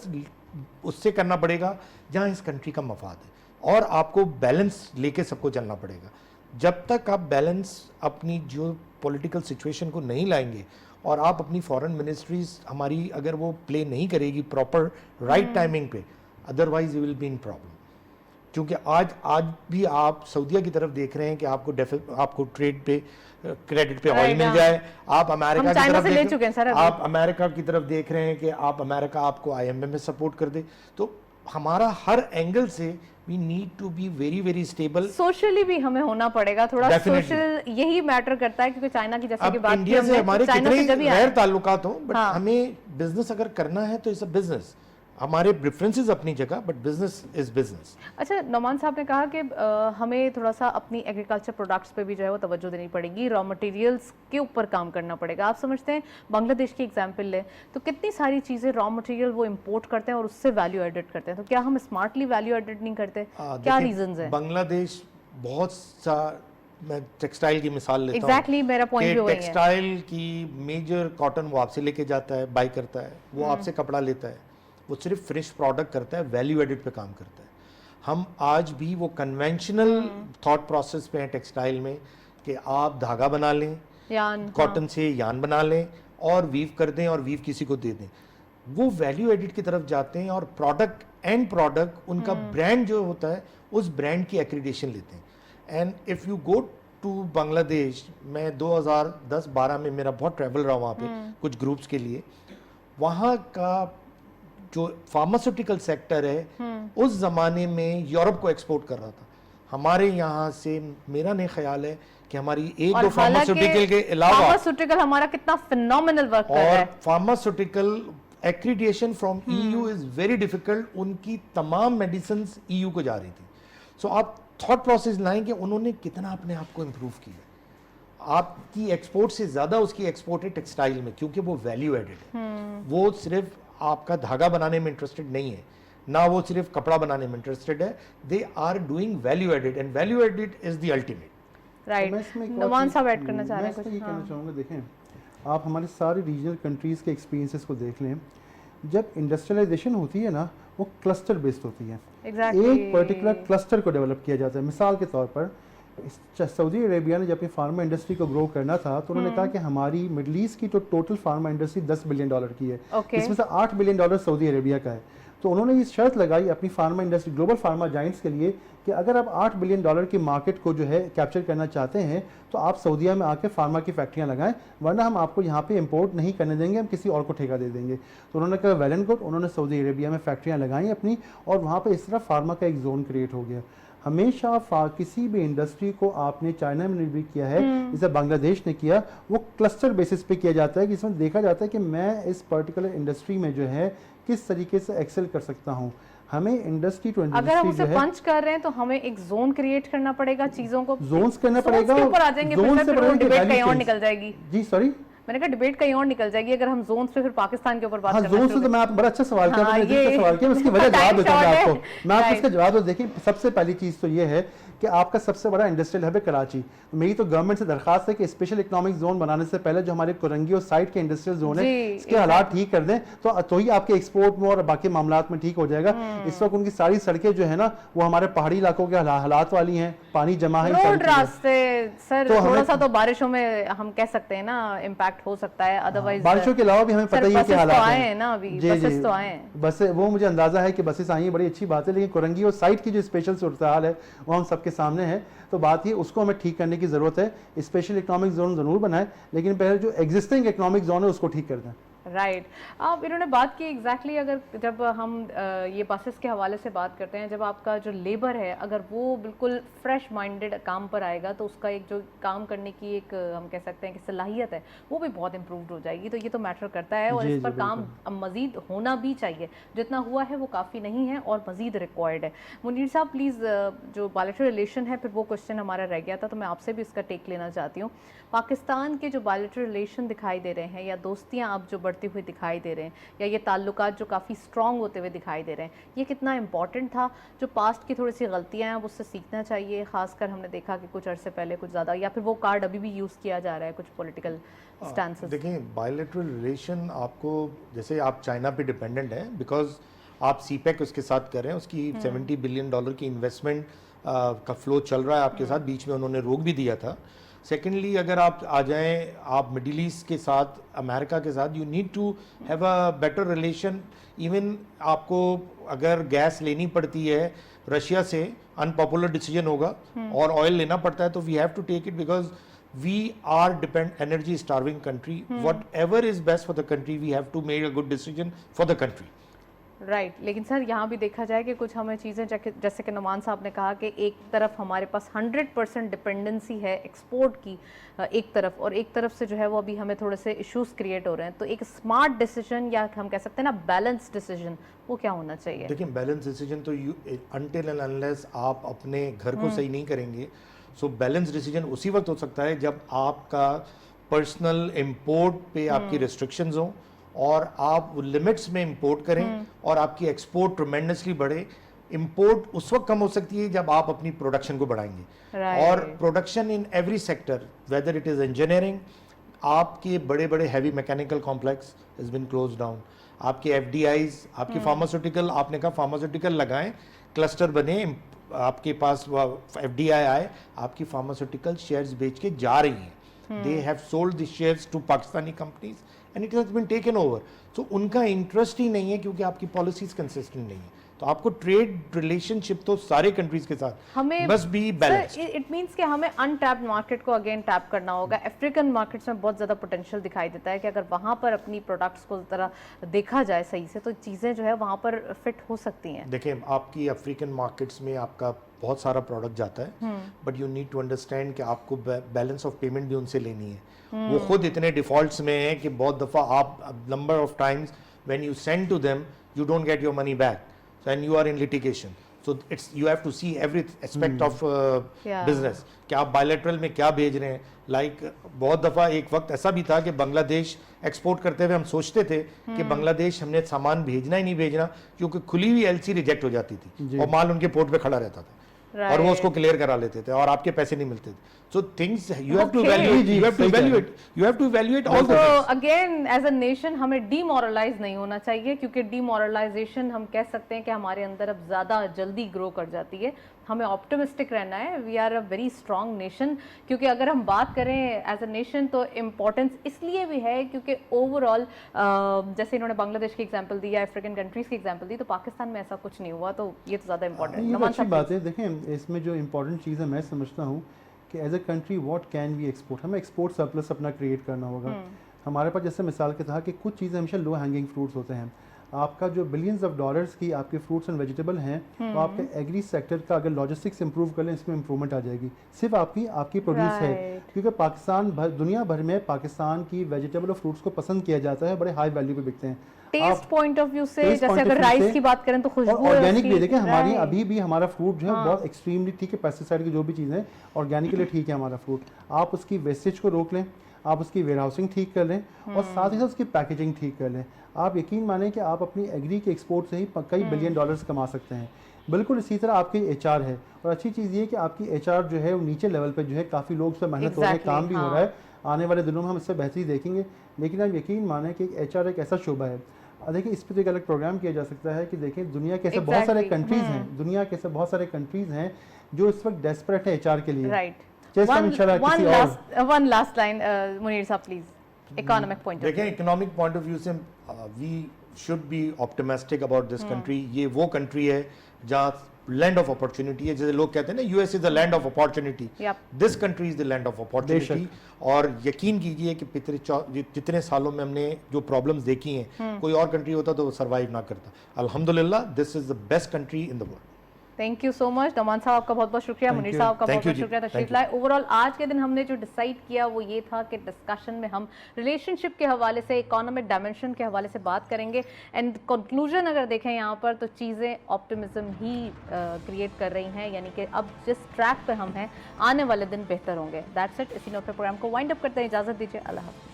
उससे करना पड़ेगा जहां इस कंट्री का मफाद है, और आपको बैलेंस लेके सबको चलना पड़ेगा। जब तक आप बैलेंस अपनी जो पॉलिटिकल सिचुएशन को नहीं लाएंगे और आप अपनी फॉरेन मिनिस्ट्रीज हमारी अगर वो प्ले नहीं करेगी प्रॉपर राइट टाइमिंग पे, otherwise you will be in problem. क्योंकि आज भी आप सऊदीया की तरफ देख रहे हैं कि आपको ट्रेड पे क्रेडिट पे ऑयल मिल जाए, आप अमेरिका की तरफ ले चुके हैं सर अभी। आप अमेरिका की तरफ देख रहे हैं कि आप अमेरिका आपको IMF में सपोर्ट कर दे। तो हमारा हर एंगल से we need to be very very stable. Socially भी हमें होना पड़ेगा थोड़ा, सोशल यही मैटर करता है, क्योंकि चाइना की जैसे कि बात इंडिया से हमारे कितने गैर ताल्लुकात हो, बट हाँ। हमें बिजनेस अगर करना है तो इट्स अ बिजनेस। हमारे प्रेफरेंसेस अपनी जगह, बट बिजनेस इज बिजनेस। अच्छा, नौमान साहब ने कहा कि हमें थोड़ा सा अपनी एग्रीकल्चर प्रोडक्ट्स पे भी जो है वो तवज्जो देनी पड़ेगी, रॉ मटेरियल्स के ऊपर काम करना पड़ेगा। आप समझते हैं बांग्लादेश की एग्जांपल लें तो कितनी सारी चीज़ें रॉ मटेरियल वो इंपोर्ट करते हैं और उससे वैल्यू एडिट करते हैं, तो क्या हम स्मार्टली वैल्यू एडिट नहीं करते? क्या रीजंस हैं? बांग्लादेश बहुत सा, मैं टेक्सटाइल की मिसाल लेता हूँ। एग्जैक्टली मेरा पॉइंट भी वही है। टेक्सटाइल की मेजर कॉटन वो आपसे लेके जाता है, बाई करता है, वो आपसे कपड़ा लेता है, वो सिर्फ फिनिश प्रोडक्ट करता है, वैल्यू एडिट पे काम करता है। हम आज भी वो कन्वेंशनल थॉट प्रोसेस पे हैं टेक्सटाइल में कि आप धागा बना लें, यान, कॉटन से यान बना लें और वीव कर दें और वीव किसी को दे दें। वो वैल्यू एडिट की तरफ जाते हैं और एंड प्रोडक्ट उनका ब्रांड जो होता है उस ब्रांड की एक्रीडेशन लेते हैं। And if you go to Bangladesh, मैं 2010-12 में मेरा बहुत ट्रैवल रहा वहाँ पे कुछ ग्रुप्स के लिए। वहाँ का जो फार्मास्यूटिकल सेक्टर है उस जमाने में यूरोप को एक्सपोर्ट कर रहा था। हमारे यहाँ से मेरा नहीं ख्याल है कि हमारी एक दो फार्मास्यूटिकल के अलावा फार्मास्यूटिकल हमारा कितना फिनोमिनल वर्क कर रहा है। और pharmaceutical accreditation from EU is very difficult. उनकी तमाम मेडिसिन EU को जा रही थी। सो आप थॉट प्रोसेस लाएं कि उन्होंने कितना अपने आप को इम्प्रूव किया। आपकी एक्सपोर्ट से ज्यादा उसकी एक्सपोर्ट है टेक्सटाइल में, क्योंकि वो वैल्यू एडेड है। वो सिर्फ आपका धागा बनाने में इंटरेस्टेड नहीं है, ना वो सिर्फ कपड़ा बनाने में इंटरेस्टेड है। They are doing value added and value added is the ultimate. Right, Nauman sahab add करना चाह रहे हैं कुछ? ये कहना चाहूँगा, देखें आप हमारे सारे रीजनल कंट्रीज़ के एक्सपीरियंसेस को देख लें। जब इंडस्ट्रियलाइजेशन होती है ना, वो क्लस्टर बेस्ड होती है। एक पर्टिकुलर क्लस्टर को डेवलप किया जाता है। मिसाल के तौर पर सऊदी अरेबिया ने जब अपनी फार्मा इंडस्ट्री को ग्रो करना था तो उन्होंने कहा कि हमारी मिडल ईस्ट की तो टोटल फार्मा इंडस्ट्री $10 बिलियन की है, इसमें से $8 बिलियन सऊदी अरेबिया का है। तो उन्होंने ये शर्त लगाई अपनी pharma industry, global pharma Giants के लिए कि अगर आप $8 बिलियन की मार्केट को जो है कैप्चर करना चाहते हैं तो आप सऊदीया में आके फार्मा की फैक्ट्रियां लगाएं, वरना हम आपको यहाँ पे इंपोर्ट नहीं करने देंगे, हम किसी और को ठेका दे देंगे। तो उन्होंने कहा वेल एंड गुड, उन्होंने सऊदी अरेबिया में फैक्ट्रियाँ लगाई अपनी और वहाँ पर इस तरह फार्मा का एक जोन क्रिएट हो गया। हमेशा किसी भी इंडस्ट्री को आपने चाइना में निर्मित किया है, जैसे बांग्लादेश ने किया, वो क्लस्टर बेसिस पे किया जाता है कि इसमें देखा जाता है कि मैं इस पर्टिकुलर इंडस्ट्री में जो है किस तरीके से एक्सेल कर सकता हूँ। हमें इंडस्ट्री टू इंडस्ट्री अगर हम उसे पंच कर रहे हैं तो हमें एक जोन क्रिएट करना पड़ेगा, चीजों को जोन्स करना पड़ेगा, ऊपर आ जाएंगे, फिर डिबेट कहीं और निकल जाएगी। जी सॉरी, मैंने कहा डिबेट कहीं और निकल जाएगी अगर हम जोन्स पे फिर पाकिस्तान के ऊपर बात करना। जोन्स तो मैं आप बड़ा अच्छा सवाल किया, सवाल किया, उसकी वजह जवाब देता हूं आपको। मैं आपको इसका जवाब दूं। देखिए, सबसे पहली चीज तो ये है कि आपका सबसे बड़ा इंडस्ट्रियल हब है कराची। मेरी तो गवर्नमेंट से दरखास्त है कि स्पेशल इकोनॉमिक जोन बनाने से पहले जो हमारे कुरंगी और साइड के इंडस्ट्रियल जोन है इसके हालात ठीक कर दें तो ही आपके एक्सपोर्ट में और बाकी मामलात में ठीक हो जाएगा। इस वक्त उनकी सारी सड़कें जो है ना वो हमारे पहाड़ी इलाकों के हालात वाली हैं, पानी जमा है, रोड रास्ते सर तो थोड़ा सा तो बारिशों में हम कह सकते हैं ना इम्पैक्ट हो सकता है, अदरवाइज बारिशों के अलावा भी हमें पता ही है कि हालात हैं ना, अभी बसेस तो आए हैं। बस वो मुझे अंदाजा है कि बसेस आई हैं, बड़ी अच्छी बात है, लेकिन कुरंगी और साइड की जो स्पेशल सूरत हाल है वो हम सबके सामने है। तो बात ये उसको हमें ठीक करने की जरूरत है। स्पेशल इकोनॉमिक जोन जरूर बनाए, लेकिन पहले जो एग्जिस्टिंग इकोनॉमिक जोन है उसको ठीक कर दें। राइट अब इन्होंने बात की एग्जैक्टली अगर जब हम ये बसेस के हवाले से बात करते हैं, जब आपका जो लेबर है अगर वो बिल्कुल फ्रेश माइंडेड काम पर आएगा तो उसका एक जो काम करने की एक हम कह सकते हैं कि सलाहियत है वो भी बहुत इम्प्रूव्ड हो जाएगी। तो ये तो मैटर करता है और इस पर काम मज़ीद होना भी चाहिए। जितना हुआ है वो काफ़ी नहीं है और मज़ीद रिक्वायर्ड है। मुनीर साहब प्लीज़, जो बायलैटरल रिलेशन है फिर वो क्वेश्चन हमारा रह गया था तो मैं आपसे भी इसका टेक लेना चाहती हूँ। पाकिस्तान के जो बायलैटरल रिलेशन दिखाई दे रहे हैं या दोस्तियाँ अब जो बढ़ती हुई दिखाई दे रहे हैं या ये ताल्लुकात जो काफ़ी स्ट्रॉन्ग होते हुए दिखाई दे रहे हैं, ये कितना इंपॉर्टेंट था? जो पास्ट की थोड़ी सी गलतियां हैं उससे सीखना चाहिए। खासकर हमने देखा कि कुछ अरसे पहले कुछ ज़्यादा, या फिर वो कार्ड अभी भी यूज़ किया जा रहा है कुछ पॉलिटिकल स्टैंसेस। देखिए, बायलैटरल रिलेशन आपको, जैसे आप चाइना पे डिपेंडेंट हैं बिकॉज आप सीपेक उसके साथ कर रहे हैं, उसकी $70 बिलियन की इन्वेस्टमेंट का फ्लो चल रहा है आपके साथ, बीच में उन्होंने रोक भी दिया था। सेकेंडली अगर आप आ जाएं आप मिडिल ईस्ट के साथ, अमेरिका के साथ, you need to have a better relation. Even आपको अगर गैस लेनी पड़ती है रशिया से, अनपॉपुलर डिसीजन होगा, और ऑयल लेना पड़ता है तो we have to take it because we are energy starving country. Whatever is best for the country, we have to make a good decision for the country. Right लेकिन सर यहाँ भी देखा जाए कि कुछ हमें चीज़ें जैसे कि नुमान साहब ने कहा कि एक तरफ हमारे पास 100% डिपेंडेंसी है एक्सपोर्ट की एक तरफ, और एक तरफ से जो है वो अभी हमें थोड़े से इश्यूज क्रिएट हो रहे हैं। तो एक स्मार्ट डिसीजन या हम कह सकते हैं ना बैलेंस डिसीजन, वो क्या होना चाहिए? देखिए बैलेंस डिसीजन तो अनटिल एंड अनलेस आप अपने घर को सही नहीं करेंगे, सो बैलेंस डिसीजन उसी वक्त हो सकता है जब आपका पर्सनल इंपोर्ट पे आपकी रिस्ट्रिक्शंस हों और आप लिमिट्स में इंपोर्ट करें और आपकी एक्सपोर्ट ट्रेमेंडसली बढ़े। इंपोर्ट उस वक्त कम हो सकती है जब आप अपनी प्रोडक्शन को बढ़ाएंगे, और production in every sector, whether it is engineering, आपके बड़े बड़े heavy mechanical complex is been close down, आपके एफडीआईज, आपकी फार्मास्यूटिकल, आपने कहा फार्मास्यूटिकल लगाएं, क्लस्टर बने, आपके पास एफडीआई आए, आपकी फार्मास्यूटिकल शेयर्स बेच के जा रही हैं, they have sold the shares to Pakistani companies and it has been taken over. So उनका इंटरेस्ट ही नहीं है क्योंकि आपकी पॉलिसीज कंसिस्टेंट नहीं है। तो आपको ट्रेड रिलेशनशिप तो सारे कंट्रीज के साथ हमें must be balanced. It means कि हमें अनटैप्ड मार्केट को अगेन टैप करना होगा। अफ्रीकन मार्केट्स में बहुत ज़्यादा पोटेंशियल दिखाई देता है कि अगर वहाँ पर अपनी प्रोडक्ट्स को तरह देखा जाए सही से तो चीज़ें जो है वहाँ पर फिट हो सकती हैं। देखिए आपकी अफ्रीकन मार्केट्स में आपका बहुत सारा प्रोडक्ट जाता है, but you need to understand कि आपको बैलेंस ऑफ पेमेंट भी उनसे लेनी है। वो खुद इतने डिफॉल्ट्स में है कि बहुत दफ़ा आप number of times when you send to them you don't get your money back and you are in litigation, so it's you have to see every aspect of business कि आप bilateral में क्या भेज रहे हैं। बहुत दफ़ा एक वक्त ऐसा भी था कि बांग्लादेश एक्सपोर्ट करते हुए हम सोचते थे कि बांग्लादेश हमने सामान भेजना ही नहीं भेजना क्योंकि खुली हुई एलसी रिजेक्ट हो जाती थी और माल उनके पोर्ट पे खड़ा रहता था और वो उसको क्लियर करा लेते थे और आपके पैसे नहीं मिलते थे। So things you have to evaluate, you have to evaluate all the things. Again, as a nation हमें demoralize नहीं होना चाहिए क्योंकि demoralization हम कह सकते हैं कि हमारे अंदर अब ज़्यादा जल्दी ग्रो कर जाती है। हमें ऑप्टिमिस्टिक रहना है। We are a very strong nation, क्योंकि अगर हम बात करें एज अ नेशन तो इम्पोर्टेंस इसलिए भी है क्योंकि ओवरऑल जैसे इन्होंने बांग्लादेश की एग्जांपल दी या अफ्रीकन कंट्रीज की एग्जांपल दी, तो पाकिस्तान में ऐसा कुछ नहीं हुआ, तो ये तो ज़्यादा इंपॉर्टेंट है। ये अच्छी बात है। देखें इसमें जो इम्पोर्टेंट चीज़ है मैं समझता हूँ कि as a country what can we export, हमें एक्सपोर्ट सरप्लस अपना क्रिएट करना होगा। हमारे पास जैसे मिसाल के था कि कुछ चीज़ें हमेशा लो हैंगिंग फ्रूट्स होते हैं। आपका जो बिलियंस ऑफ डॉलर्स की आपके फ्रूट्स एंड वेजिटेबल हैं तो आपके एग्री सेक्टर का अगर लॉजिस्टिक्स इंप्रूव कर लें इसमें इंप्रूवमेंट आ जाएगी। सिर्फ आपकी प्रोड्यूस है, क्योंकि पाकिस्तान दुनिया भर में पाकिस्तान की वेजिटेबल और फ्रूट्स को पसंद किया जाता है, बड़े हाई वैल्यू पे बिकते हैं। टेस्ट पॉइंट ऑफ व्यू से जैसे अगर राइस की बात करें तो खुशबू ऑर्गेनिक भी देखें हमारी अभी भी हमारा फ्रूट जो है बहुत एक्सट्रीमली ठीक है, पेस्टिसाइड की जो भी चीज़ें ऑर्गेनिकली ठीक है हमारा फ्रूट। आप उसकी वेस्टेज को रोक लें, आप उसकी वेयरहाउसिंग ठीक कर लें और साथ ही साथ उसकी पैकेजिंग ठीक कर लें। आप यकीन मानें कि आप अपनी एग्री के एक्सपोर्ट से ही कई बिलियन डॉलर्स कमा सकते हैं। बिल्कुल इसी तरह आपकी एचआर है, और अच्छी चीज़ ये है कि आपकी एचआर जो है वो नीचे लेवल पे जो है काफ़ी लोग उस पर मेहनत हो रहे हैं, काम भी हो रहा है। आने वाले दिनों में हम इससे बेहतरी देखेंगे। लेकिन आप यकीन मानें कि एचआर एक ऐसा शोबा है, देखिए इस पर एक अलग प्रोग्राम किया जा सकता है कि देखिए दुनिया के ऐसे बहुत सारे कंट्रीज़ हैं, दुनिया के ऐसे बहुत सारे कंट्रीज़ हैं जो इस वक्त डेस्परेट है एचआर के लिए। One last line, Munir sahab please, economic point of view. देखिए इकोनॉमिक पॉइंट ऑफ व्यू से we should be optimistic about this country. ये वो कंट्री है जहाँ लैंड ऑफ अपॉर्चुनिटी है, जैसे लोग कहते हैं ना US is the land of opportunity, this country is the land of opportunity. और यकीन कीजिए कि पिछले जितने सालों में हमने जो प्रॉब्लम्स देखी हैं कोई और कंट्री होता तो वो सर्वाइव ना करता। अल्हम्दुलिल्लाह this is the best country in the world. Thank you so much. Naman साहब आपका बहुत बहुत शुक्रिया, मुनीर साहब का बहुत बहुत शुक्रिया तशरीफ लाए। ओवरऑल आज के दिन हमने जो डिसाइड किया वो ये था कि डिस्कशन में हम रिलेशनशिप के हवाले से, इकोनॉमिक डायमेंशन के हवाले से बात करेंगे। एंड कंक्लूजन अगर देखें यहाँ पर तो चीज़ें ऑप्टिमिज्म ही क्रिएट कर रही हैं, यानी कि अब जिस ट्रैक पे हम हैं आने वाले दिन बेहतर होंगे। That's it. इसी नोट पे प्रोग्राम को वाइंड अप करते हैं। इजाज़त दीजिए, अल्लाह हाफ़िज़।